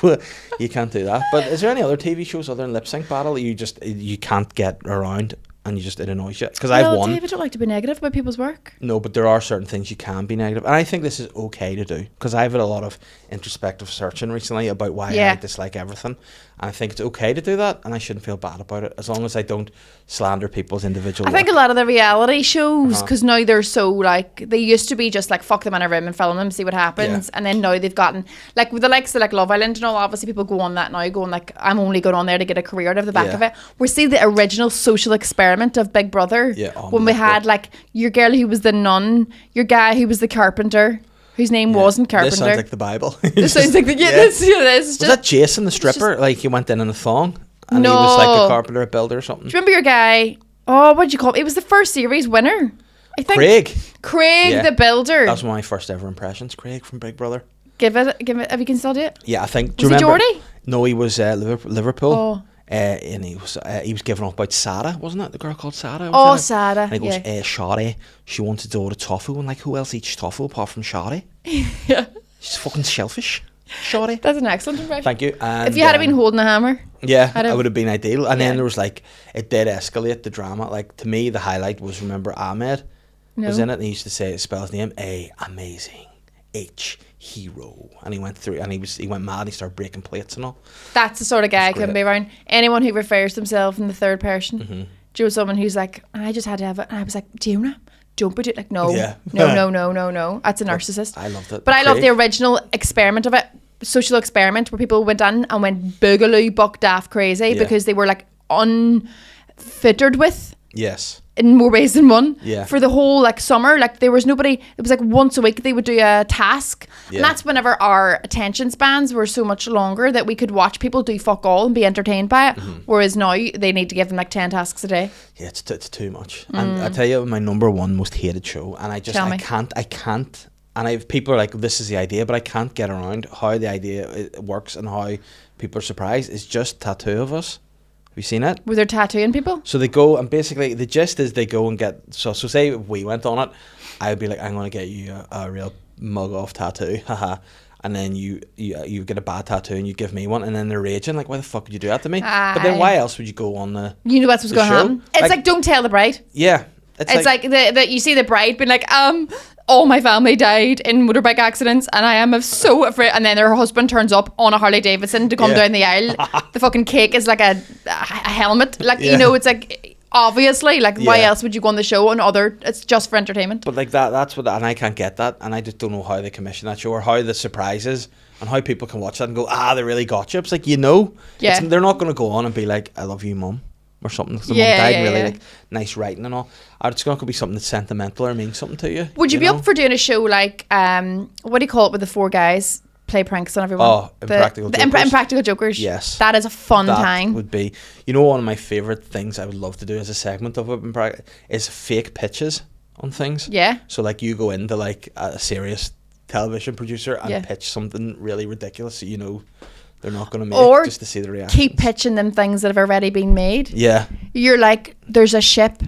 But you can't do that. But is there any other TV shows other than Lip Sync Battle that you can't get around? And it annoys you? Because I've won. Dave, I don't like to be negative about people's work. No, but there are certain things you can be negative. And I think this is okay to do. Because I've had a lot of introspective searching recently about why I dislike everything. And I think it's okay to do that. And I shouldn't feel bad about it. As long as I don't slander people's individual I think a lot of the reality shows, because now they're so like, they used to be just like, fuck them in a room and film them, see what happens. Yeah. And then now they've gotten, like with the likes of like Love Island and all, obviously people go on that now going like, I'm only going on there to get a career out of the back of it. We see the original social experiment of Big Brother. Yeah, when we had like your girl who was the nun, your guy who was the carpenter, whose name wasn't Carpenter. This sounds like the Bible. This sounds like this is was that Jason the stripper? Like he went in a thong and he was like the carpenter, a builder or something. Do you remember your guy? Oh, what did you call him? It was the first series winner. I think Craig the builder. That was one of my first ever impressions. Craig from Big Brother. Give it. Have you can still do it? Yeah, I think. Was he Geordie? No, he was Liverpool. Oh. and he was giving up about Sada, wasn't it? The girl called Sada. Oh, Sada. And he goes, Shadi, she wanted to order tofu, and like, who else eats tofu apart from Shadi? Yeah. She's fucking shellfish. Shadi. That's an excellent impression. Thank you. And, if you had been holding a hammer. Yeah, it would have been ideal. And then there was like, it did escalate the drama. Like, to me, the highlight was, remember Ahmed was in it, and he used to spell his name, amazing, H, hero. And he went through, and he went mad, and he started breaking plates and all. That's the sort of guy I couldn't be around. Anyone who refers to himself in the third person. Do you know someone who's like, I just had to have it, and I was like, DIONA, don't be doing like, no. That's a narcissist. I loved it. But I love the original experiment of it. Social experiment where people went in and went boogaloo buck daft crazy because they were like unfittered with in more ways than one for the whole like summer. Like there was nobody, it was like once a week they would do a task, and that's whenever our attention spans were so much longer that we could watch people do fuck all and be entertained by it, whereas now they need to give them like 10 tasks a day. It's too much. And I tell you, my number one most hated show, and I can't. And people are like, this is the idea, but I can't get around how the idea works and how people are surprised. It's just Tattoo of Us. Have you seen it? Were they tattooing people? So they go, and basically the gist is they go and get, so say if we went on it, I would be like, I'm going to get you a real mug off tattoo, haha. And then you get a bad tattoo and you give me one, and then they're raging like, why the fuck would you do that to me? But then why else would you go on the You know what's going to happen. It's like don't tell the bride. Yeah. It's like the you see the bride being like, all my family died in motorbike accidents and I am so afraid, and then her husband turns up on a Harley Davidson to come down the aisle. The fucking cake is like a helmet, like you know, it's like obviously like why else would you go on the show and it's just for entertainment. But like that's what, and I can't get that, and I just don't know how they commission that show or how the surprise is and how people can watch that and go, they really got you. It's like, they're not going to go on and be like, I love you, mum, or something. Mum died and really like nice writing and all. It's not going to be something that's sentimental or means something to you. Would you be up for doing a show like what do you call it, with the four guys play pranks on everyone? Impractical Jokers. Impractical Jokers. Yes, that is a fun time. Would be, one of my favorite things I would love to do as a segment of it is fake pitches on things. Yeah. So like you go into like a serious television producer and pitch something really ridiculous, so they're not going to make it, just to see the reaction. Keep pitching them things that have already been made. Yeah. You're like, there's a ship.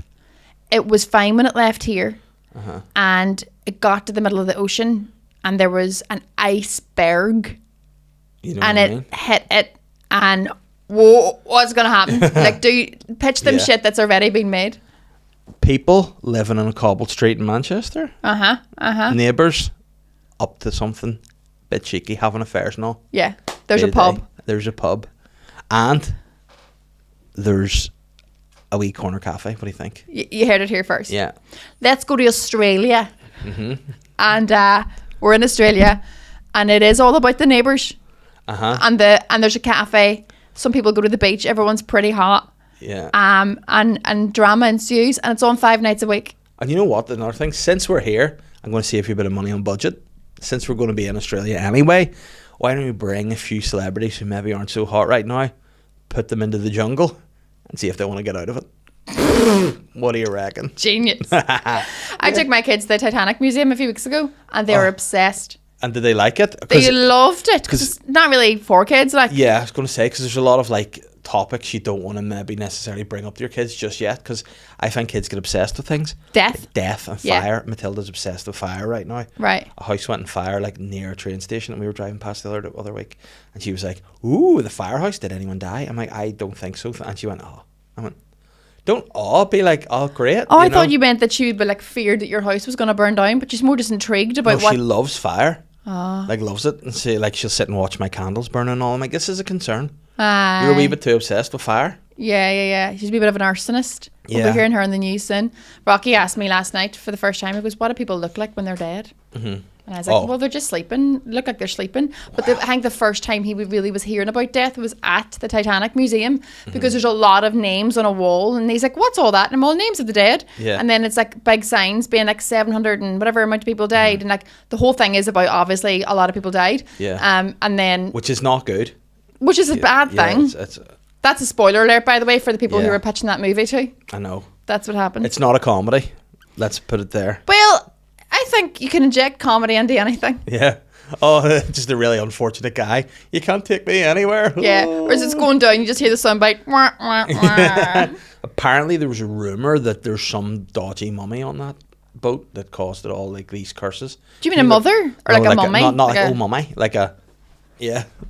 It was fine when it left here. And it got to the middle of the ocean and there was an iceberg. And it hit it and whoa, what's going to happen? Like, pitch them shit that's already been made. People living on a cobbled street in Manchester. Neighbours up to something bit cheeky, having affairs and all. Yeah. There's a pub. There's a pub. And there's a wee corner cafe. What do you think? You heard it here first. Yeah. Let's go to Australia. And we're in Australia and it is all about the neighbours. And there's a cafe. Some people go to the beach. Everyone's pretty hot. Yeah. And drama ensues and it's on 5 nights a week. And you know what? Another thing, since we're here, I'm going to save you a bit of money on budget. Since we're going to be in Australia anyway, why don't we bring a few celebrities who maybe aren't so hot right now, put them into the jungle, and see if they want to get out of it? What do you reckon? Genius. I took my kids to the Titanic Museum a few weeks ago, and they were obsessed. And did they like it? They loved it. Because it's not really for kids. Like. Yeah, I was going to say, because there's a lot of like topics you don't want to maybe necessarily bring up to your kids just yet, because I find kids get obsessed with things. Death and fire. Matilda's obsessed with fire right now. Right. A house went on fire like near a train station, and we were driving past the other week, and she was like, ooh, the firehouse, did anyone die? I'm like, I don't think so. And she went, oh. I went, don't be like, oh, great. Oh, I thought you meant that she would be like feared that your house was going to burn down, but she's more just intrigued about what. She loves fire. Like loves it, and she'll sit and watch my candles burn and all. I'm like, this is a concern. You're a wee bit too obsessed with fire. Yeah. She's a wee bit of an arsonist. We'll be hearing her on the news soon. Rocky asked me last night for the first time, he goes, what do people look like when they're dead? And I was like, well, they're just sleeping. Look like they're sleeping. But I think the first time he really was hearing about death was at the Titanic Museum, because there's a lot of names on a wall, and he's like, what's all that? And I'm all names of the dead. Yeah. And then it's like big signs being like 700 and whatever amount of people died. And like the whole thing is about obviously a lot of people died. Yeah. And then which is not good. Which is a bad thing. That's a spoiler alert, by the way, for the people who were pitching that movie too. I know. That's what happened. It's not a comedy. Let's put it there. Well, I think you can inject comedy into anything. Yeah. Oh, just a really unfortunate guy. You can't take me anywhere. Yeah. Or as it's going down, you just hear the soundbite. Wah, wah, wah. Apparently, there was a rumor that there's some dodgy mummy on that boat that caused it all, like these curses. Do you mean a mother or like a mummy? Not like a mummy, like an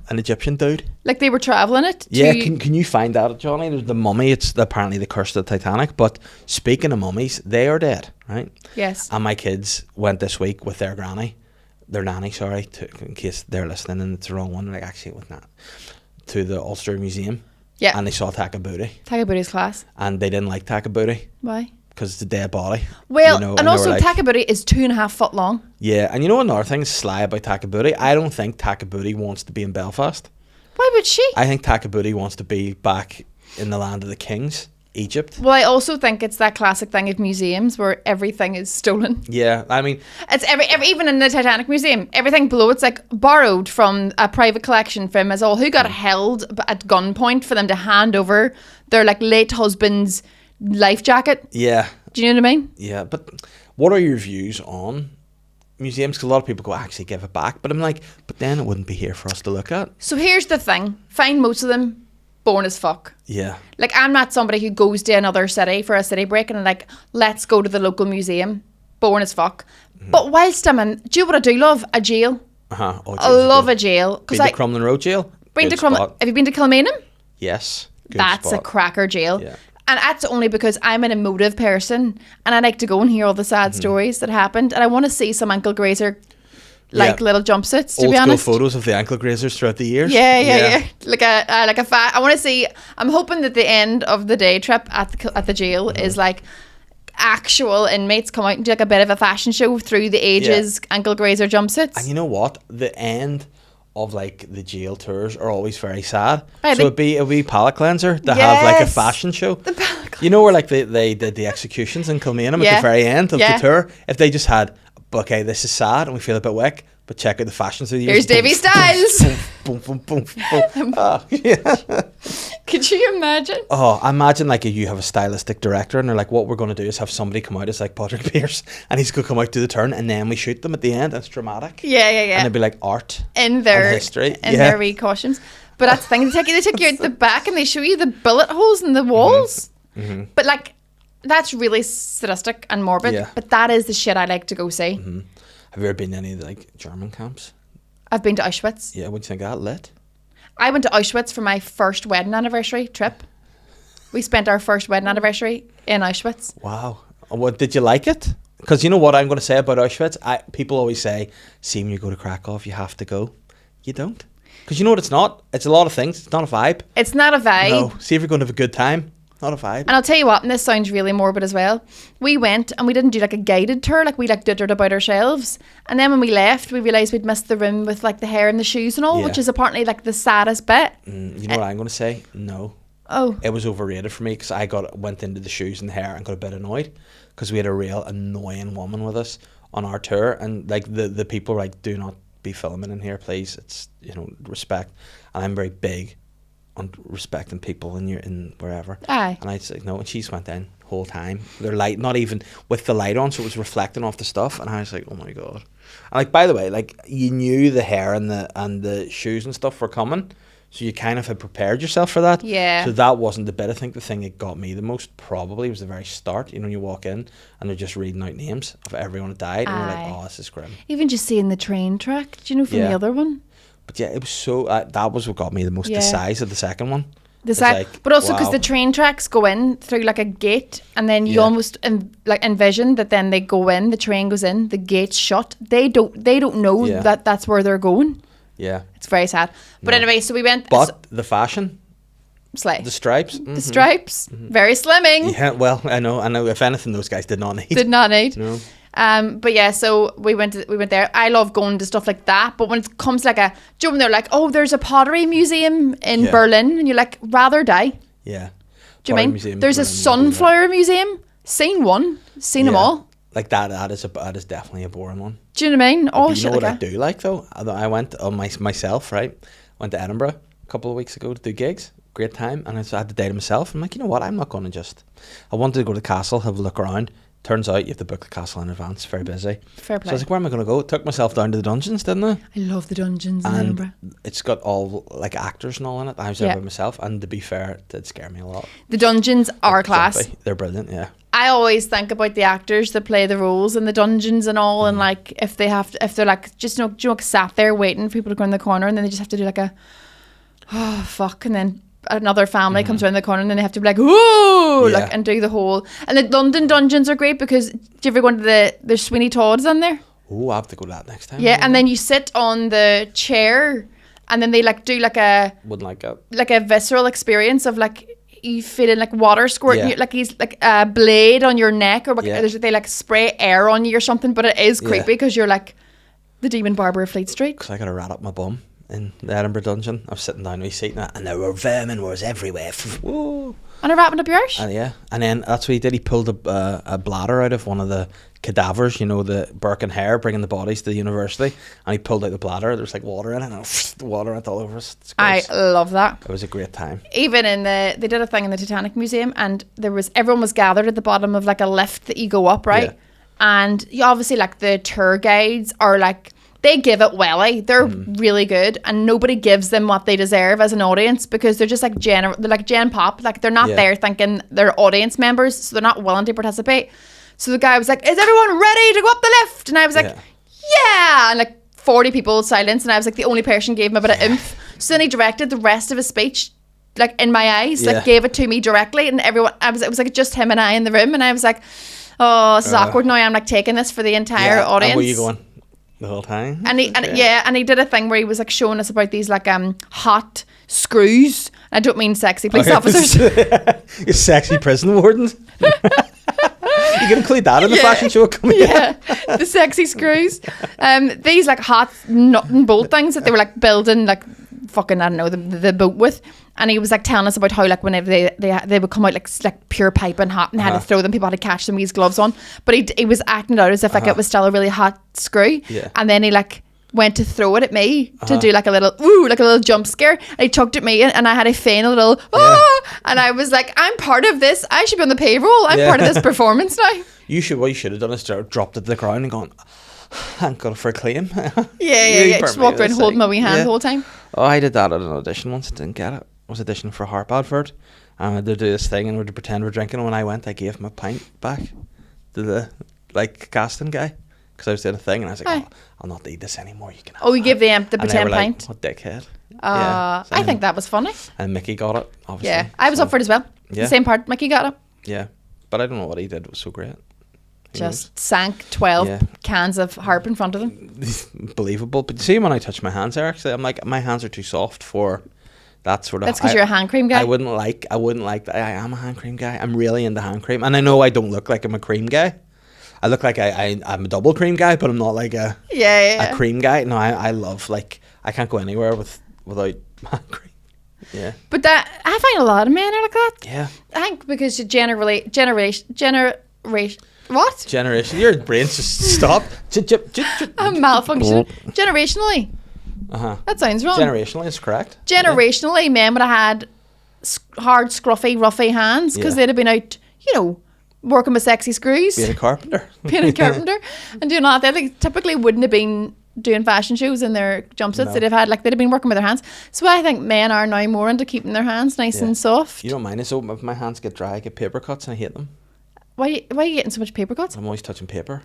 Egyptian dude. Like they were traveling it. Yeah, can you find out, Johnny? There's the mummy. It's apparently the curse of the Titanic. But speaking of mummies, they are dead, right? Yes. And my kids went this week with their nanny, sorry, in case they're listening and it's the wrong one, like actually with that, to the Ulster Museum. Yeah. And they saw Takabooty. Takabooty's class. And they didn't like Takabooty. Why? Because it's a dead body. Well, you know, and also like, Takabooty is 2.5 foot long. Yeah, and you know another thing sly about Takabooty? I don't think Takabooty wants to be in Belfast. Why would she? I think Takabooty wants to be back in the land of the kings, Egypt. Well, I also think it's that classic thing of museums where everything is stolen. Yeah, I mean... It's every even in the Titanic Museum, everything below it's like borrowed from a private collection from us all who got held at gunpoint for them to hand over their like late husband's life jacket. Yeah. Do you know what I mean? Yeah, but what are your views on museums? Because a lot of people go, actually give it back. But I'm like, but then it wouldn't be here for us to look at. So here's the thing. Find most of them boring as fuck. Yeah. Like, I'm not somebody who goes to another city for a city break and like, let's go to the local museum. Boring as fuck. Mm-hmm. But whilst I'm in, do you know what I do love? A jail. Uh-huh. Oh, I love a jail. Been to Crumlin Road Jail? Have you been to Kilmainham? Yes. That's a cracker jail. Yeah. And that's only because I'm an emotive person and I like to go and hear all the sad stories that happened. And I want to see some ankle grazer little jumpsuits, to be honest. Old school photos of the ankle grazers throughout the years. Yeah. I want to see. I'm hoping that the end of the day trip at the jail is like actual inmates come out and do like a bit of a fashion show through the ages ankle grazer jumpsuits. And you know what? The end of like the jail tours are always very sad. Right, so it'd be palate cleanser to have like a fashion show. You know where like they did the executions in Kilmainham at the very end of the tour. If they just had, okay, this is sad and we feel a bit weak, but check out the fashions of the years. Here's Davy Styles. Boom, boom, boom, boom. Oh, yeah. Could you imagine? Oh, imagine like you have a stylistic director and they're like, what we're going to do is have somebody come out as like Patrick Pierce and he's going to come out to the turn and then we shoot them at the end. It's dramatic. Yeah. And it'd be like art in their and history. In their wee costumes. But that's the thing. They take you out the back and they show you the bullet holes in the walls. Mm-hmm. But like, that's really sadistic and morbid. Yeah. But that is the shit I like to go see. Mm-hmm. Have you ever been to any of the like German camps? I've been to Auschwitz. Yeah, what do you think of that? Lit? I went to Auschwitz for my first wedding anniversary trip. We spent our first wedding anniversary in Auschwitz. Wow. What, did you like it? Because you know what I'm going to say about Auschwitz? People always say, see, when you go to Krakow, you have to go. You don't. Because you know what it's not? It's a lot of things. It's not a vibe. It's not a vibe. No. See if you're going to have a good time. Not a vibe. And I'll tell you what, and this sounds really morbid as well. We went and we didn't do like a guided tour, like we like dittered about ourselves. And then when we left, we realised we'd missed the room with like the hair and the shoes and all, which is apparently like the saddest bit. You know what I'm going to say? No. Oh. It was overrated for me because I went into the shoes and the hair and got a bit annoyed because we had a real annoying woman with us on our tour, and like the people were like, do not be filming in here, please. It's, you know, respect. And I'm very big on respecting people in wherever. Aye. And I was like, no, and she just went in whole time. Their light, not even with the light on, so it was reflecting off the stuff. And I was like, oh my god. And like, by the way, like you knew the hair and the shoes and stuff were coming, so you kind of had prepared yourself for that. Yeah. So that wasn't the bit. I think the thing that got me the most probably was the very start. You know, you walk in and they're just reading out names of everyone that died, and you're like, oh, this is grim. Even just seeing the train track, do you know, from the other one? But yeah, it was so, that was what got me the most, the size of the second one. But also because the train tracks go in through like a gate, and then you almost envision that then they go in, the train goes in, the gate's shut. They don't know that that's where they're going. Yeah. It's very sad. But anyway, so we went. But the fashion. Slay. The stripes. The stripes. Very slimming. Yeah, well, I know. If anything, those guys did not need. Did not need. No. But yeah, so we went there. I love going to stuff like that, but when it comes like do you know when they're like, oh, there's a pottery museum in Berlin, and you're like, rather die. Yeah. Do you mean there's a sunflower museum? Seen one, seen them all. Like that is definitely a boring one. Do you know what I mean? Oh, you know what I do like though? I went on myself, right? Went to Edinburgh a couple of weeks ago to do gigs. Great time, and I had the day to myself. I'm like, you know what? I'm not going to I wanted to go to the castle, have a look around, Turns out you have to book the castle in advance. Very busy. Fair play. So I was like, where am I going to go? Took myself down to the dungeons, didn't I? I love the dungeons in Edinburgh. It's got all like actors and all in it. I was there by myself, and to be fair, it did scare me a lot. The dungeons are class. Jumpy. They're brilliant, yeah. I always think about the actors that play the roles in the dungeons and all, and like if they're like just sat there waiting for people to go in the corner, and then they just have to do like a fuck, and then another family comes around the corner, and then they have to be like ooh, like and do the whole. And the London dungeons are great because do you ever go into the Sweeney Todd's in there? Oh, I have to go to that next time. Yeah, and then you sit on the chair, and then they like do like a visceral experience of like. You feeling like water squirting, like he's like a blade on your neck, or they like spray air on you or something. But it is creepy because you're like the demon barber of Fleet Street. Because I got a rat up my bum in the Edinburgh dungeon. I was sitting down in my seat and there were vermin was everywhere. Whoa. And a rat went up your arse? And then that's what he did. He pulled a bladder out of one of the cadavers, you know, the Burke and Hare bringing the bodies to the university, and he pulled out the bladder. There was like water in it, and the water went all over us. I love that. It was a great time. Even in they did a thing in the Titanic Museum, and everyone was gathered at the bottom of like a lift that you go up, right? Yeah. And you obviously like the tour guides are like, they give it welly. They're really good, and nobody gives them what they deserve as an audience because they're just like they're like Gen Pop. Like they're not there thinking they're audience members, so they're not willing to participate. So the guy was like, "Is everyone ready to go up the lift?" And I was like, "Yeah!" And like 40 people silence, and I was like the only person gave him a bit of oomph. So then he directed the rest of his speech, like in my eyes, like gave it to me directly, and everyone. It was like just him and I in the room, and I was like, "Oh, this is awkward." Now I'm like taking this for the entire audience. And were you going the whole time? And he did a thing where he was like showing us about these like hot screws. I don't mean sexy police officers. Sexy prison wardens. You can include that in the fashion show coming the sexy screws. These like hot nut and bolt things that they were like building like fucking I don't know the boat with, and he was like telling us about how like whenever they would come out like pure piping hot and they had to throw them, people had to catch them with his gloves on, but he was acting it out as if like it was still a really hot screw, and then he like went to throw it at me to do like a little jump scare, and he chucked at me and I had a feign a little and I was like, I'm part of this, I should be on the payroll, I'm part of this performance now. What you should have done is dropped it to the ground and gone, thank God for a claim. Just walked around holding my wee hand the whole time. Oh, I did that at an audition once, didn't get it. I was auditioning for a harp advert, and they do this thing and we're to pretend we're drinking, and when I went I gave him a pint back to the like casting guy. Because I was doing a thing and I was like, I'll not need this anymore. You can have you give the pretend like, pint? What dickhead. So I think that was funny. And Mickey got it, obviously. Yeah, I was up for it as well. The same part, Mickey got it. Yeah, but I don't know what he did. It was so great. Just sank 12 cans of harp in front of them. Believable. But see, when I touch my hands there, actually, I'm like, my hands are too soft for that sort of. That's because you're a hand cream guy. I wouldn't like that. I am a hand cream guy. I'm really into hand cream. And I know I don't look like I'm a cream guy. I look like I'm a double cream guy, but I'm not like a cream guy. No, I love, like, I can't go anywhere without hand cream. Yeah. But I find a lot of men are like that. Yeah. I think because you generation. What? Generation. Your brain's just stopped. I'm malfunctioning. Generationally. That sounds wrong. Generationally is correct. Generationally, men would have had hard, scruffy, roughy hands because they'd have been out, working with sexy screws. Being a carpenter. And doing all that. They typically wouldn't have been doing fashion shows in their jumpsuits. No. They'd have been working with their hands. So I think men are now more into keeping their hands nice and soft. You don't mind it. So if my hands get dry, I get paper cuts and I hate them. Why are you getting so much paper cuts? I'm always touching paper.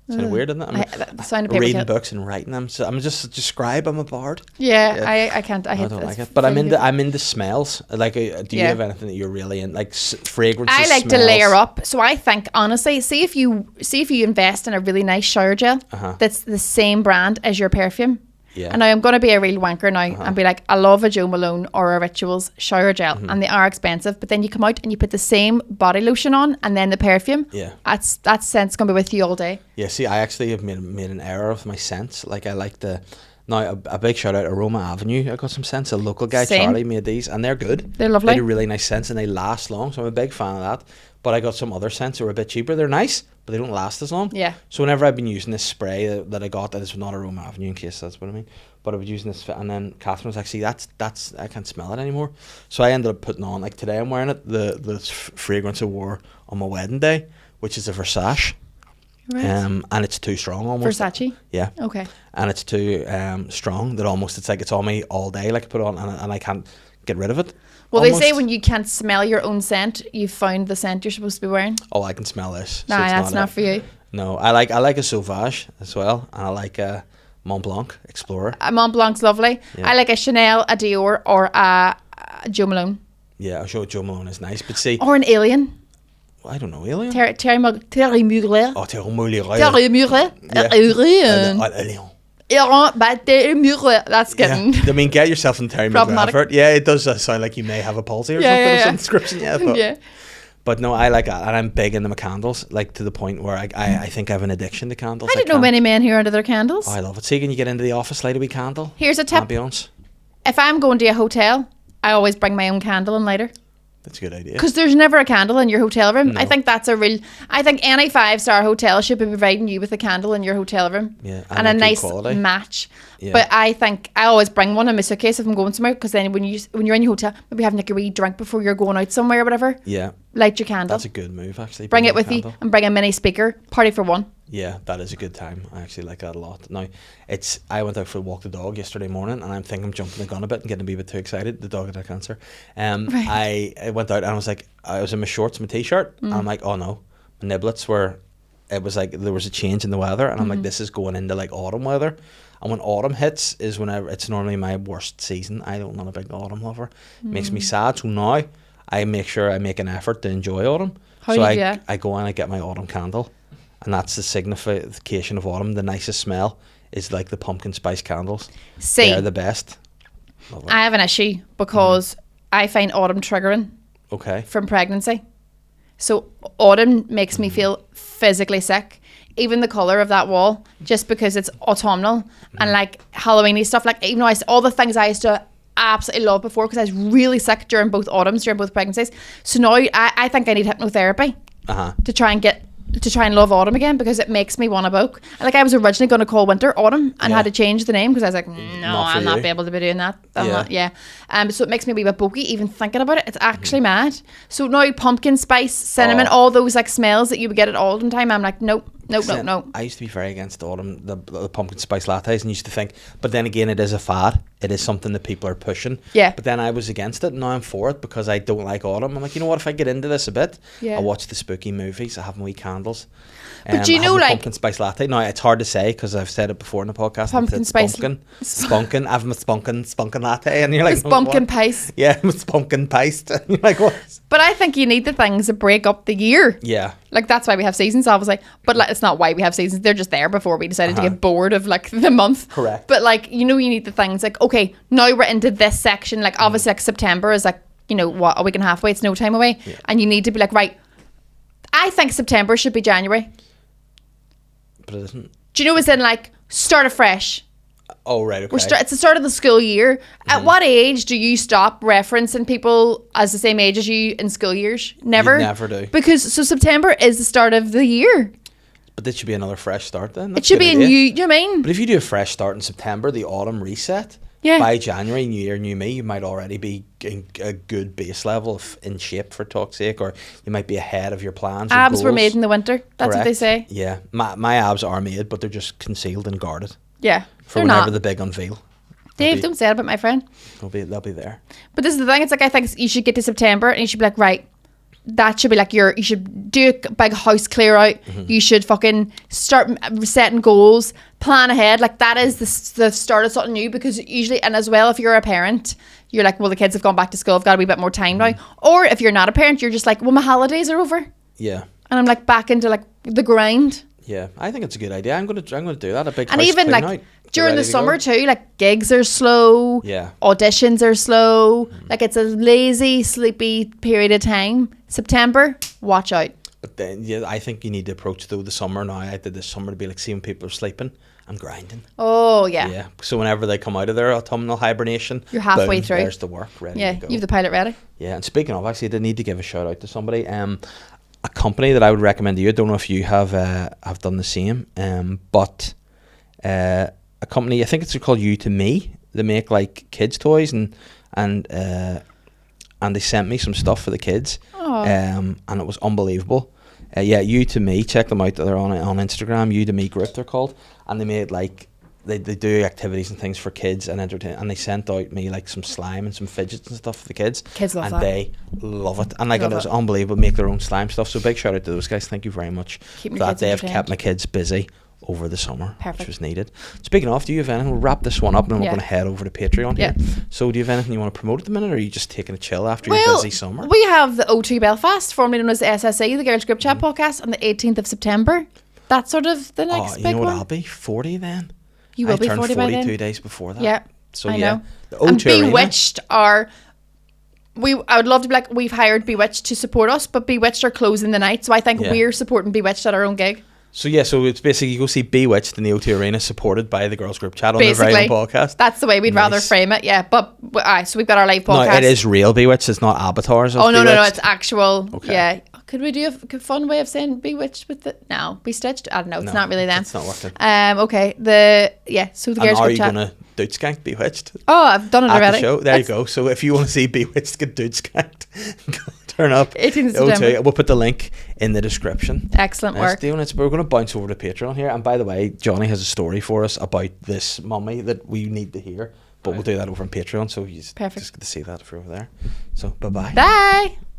It's kind of weird, isn't it? The sound of paper reading books and writing them. So I'm just a scribe. I'm a bard. I can't. I don't like it. But I'm into smells. Like, do you have anything that you're really in? Like fragrances. I like to layer up. So I think honestly, see if you invest in a really nice shower gel that's the same brand as your perfume. Yeah. And I'm going to be a real wanker now and be like, I love a Jo Malone or a Rituals shower gel, and they are expensive. But then you come out and you put the same body lotion on and then the perfume. Yeah. That scent's going to be with you all day. Yeah. See, I actually have made an error with my scents. Like, I like now a big shout out Aroma Avenue. I got some scents. A local guy, Charlie, made these, and they're good. They're lovely. They do really nice scents and they last long. So I'm a big fan of that. But I got some other scents that were a bit cheaper. They're nice, but they don't last as long. Yeah. So whenever I've been using this spray that I got, that is not Aroma Avenue, in case that's what I mean. But I was using this, and then Catherine was like, "See, that's I can't smell it anymore." So I ended up putting on, like today I'm wearing it, the fragrance I wore on my wedding day, which is a Versace. Right. And it's too strong almost. Versace? Yeah. Okay. And it's too strong that almost it's like it's on me all day, like I put it on and I can't get rid of it. Well, almost. they say when you can't smell your own scent, you've found the scent you're supposed to be wearing. Oh, I can smell this. Nah, it's that's not for you. No, I like a Sauvage as well, and I like a Mont Blanc Explorer. A Mont Blanc's lovely. Yeah. I like a Chanel, a Dior, or a Joe Malone. Yeah, I'm sure Joe Malone is nice, but see, Or an Alien. I don't know, Alien. Terry Mugler. Oh, Terry Mugler. Terry Mugler. Alien. Alien. Terry Mugler. That's getting... Yeah. I mean, get yourself in Terry Mugler advert. Yeah, it does sound like you may have a palsy or something of some description. Yeah, but, yeah. But no, I like that, and I'm big into my candles, like to the point where I think I have an addiction to candles. I didn't know many men here under their candles. Oh, I love it. See, can you get into the office, light a wee candle? Here's a tip. Ambience. If I'm going to a hotel, I always bring my own candle and lighter. That's a good idea. Because there's never a candle in your hotel room. No. I think that's a real... I think any 5-star hotel should be providing you with a candle in your hotel room. Yeah, and a nice quality match. Yeah. But I think I always bring one in my suitcase if I'm going somewhere, because then when you're in your hotel, maybe having like a wee drink before you're going out somewhere or whatever, Yeah, light your candle. that's a good move, actually. Bring it a with candle. you and bring a mini speaker. Party for one. Yeah, that is a good time. I actually like that a lot. Now, I went out for a walk the dog yesterday morning, and I'm thinking I'm jumping the gun a bit and getting a wee bit too excited. The dog had cancer. Right. I went out and I was like, I was in my shorts, my t-shirt, and I'm like, oh no, my niblets were. It was like there was a change in the weather, and I'm like, this is going into like autumn weather. And when autumn hits is whenever it's normally my worst season. I'm not a big autumn lover. It makes me sad. So now I make sure I make an effort to enjoy autumn. I go and I get my autumn candle, and that's the signification of autumn. The nicest smell is like the pumpkin spice candles. See, they're the best. Love it. I have an issue because I find autumn triggering Okay. from pregnancy. So autumn makes me feel physically sick. Even the colour of that wall, just because it's autumnal and like Halloweeny stuff. Like, even though all the things I used to absolutely love before, because I was really sick during both autumns, during both pregnancies. So now I think I need hypnotherapy to try and love autumn again, because it makes me want to boke. And like, I was originally going to call winter autumn and had to change the name because I was like, no, I'll not be able to be doing that. So it makes me a wee bit bokey even thinking about it. It's actually mad. So now pumpkin spice, cinnamon, all those like smells that you would get at autumn time, I'm like, nope. I used to be very against autumn, the pumpkin spice lattes, and used to think, but then again, it is a fad. It is something that people are pushing. Yeah. But then I was against it, and now I'm for it because I don't like autumn. I'm like, you know what? If I get into this a bit, I watch the spooky movies. I have my wee candles. But do you know, like, pumpkin spice latte? Now it's hard to say because I've said it before in the podcast. Pumpkin spice, spunkin. I have my spunkin latte, and you're like, pumpkin pies. Yeah, it's pumpkin paste. And you're like, what? But I think you need the things that break up the year. Yeah. Like, that's why we have seasons, obviously. But like, it's not why we have seasons. They're just there before we decided to get bored of like the month. Correct. But like, you need the things like, okay, now we're into this section. Like, obviously, like September is like, what, a week and a half away. It's no time away. Yeah. And you need to be like, right, I think September should be January. But it isn't. Do you know, it's in like start afresh. Oh, right, okay. It's the start of the school year. At what age do you stop referencing people as the same age as you in school years? Never? You never do. Because, so September is the start of the year. But this should be another fresh start then. It should be a new, you know what I mean? But if you do a fresh start in September, the autumn reset, by January, new year, new me, you might already be in a good base level in shape, for talk's sake, or you might be ahead of your plans. Abs were made in the winter. That's Correct. What they say. Yeah. My abs are made, but they're just concealed and guarded. Yeah. For whenever the big unveil. Dave, don't say it about my friend. They'll be there. But this is the thing. It's like, I think you should get to September and you should be like, right, that should be like you should do a big house clear out. You should fucking start setting goals, plan ahead. Like, that is the start of something new, because usually, and as well, if you're a parent, you're like, well, the kids have gone back to school, I've got a wee bit more time now. Or if you're not a parent, you're just like, well, my holidays are over. Yeah. And I'm like back into like the grind. Yeah, I think it's a good idea. I'm gonna do that. A big and house even clean like out. during the summer too, like gigs are slow. Yeah. Auditions are slow. Like, it's a lazy, sleepy period of time. September, watch out. But then, I think you need to approach the summer now. I did this summer to be like, see, when people are sleeping, I'm grinding. Oh yeah. Yeah. So whenever they come out of their autumnal hibernation, you're halfway through. There's the work ready. Yeah, to go. you've the pilot ready. Yeah. And speaking of, actually, I need to give a shout out to somebody. A company that I would recommend to you. I don't know if you have done the same. But a company, I think it's called You to Me. They make like kids toys and they sent me some stuff for the kids. And it was unbelievable. Yeah, You to Me. Check them out. They're on Instagram. You to Me group they're called, and they made like they do activities and things for kids and entertain. And they sent out me like some slime and some fidgets and stuff for the kids. Kids love and that. They love it. And like it Love was it. unbelievable. Make their own slime stuff. So big shout out to those guys. Thank you very much Keep for my that. kids They have entertained. kept my kids busy over the summer, Perfect. which was needed. Speaking of, do you have anything? We'll wrap this one up and then we're Yeah. going to head over to Patreon here. Yeah. So do you have anything you want to promote at the minute, or are you just taking a chill after your Well, busy summer? we have the O2 Belfast, formerly known as the SSE, the Girls Group Chat podcast, on the 18th of September. That's sort of the next Oh, big you know what? one. I'll be 40 then. You will I be turned 40 by then. 2 days before that. Yeah, So I yeah, know. the And O2 Arena. Bewitched are. I would love to be like, we've hired Bewitched to support us, but Bewitched are closing the night, so I think Yeah. we're supporting Bewitched at our own gig. So yeah, so it's basically you go see Bewitched in the O2 Arena, supported by the Girls Group Chat on their very Basically, own podcast. that's the way we'd rather Nice. frame it. Yeah, but so we've got our live No, podcast. it is real Bewitched. It's not avatars. Of Oh no, Bewitched. it's actual. Okay. Yeah. Could we do a fun way of saying Bewitched with it? No, Be Stitched. I don't know. It's No, not really them. It's not working. Okay. So the And Girls are Group you Chat. gonna Doot Skank Bewitched Oh, I've done it at already. the show? There you go. So if you want to see Bewitched get Doot Skanked, turn up. 18th O2. September. We'll put the link in the description. Excellent work. We're going to bounce over to Patreon here. And by the way, Johnny has a story for us about this mummy that we need to hear. But we'll do that over on Patreon. So you Perfect. just get to see that if you're over there. So bye-bye. Bye.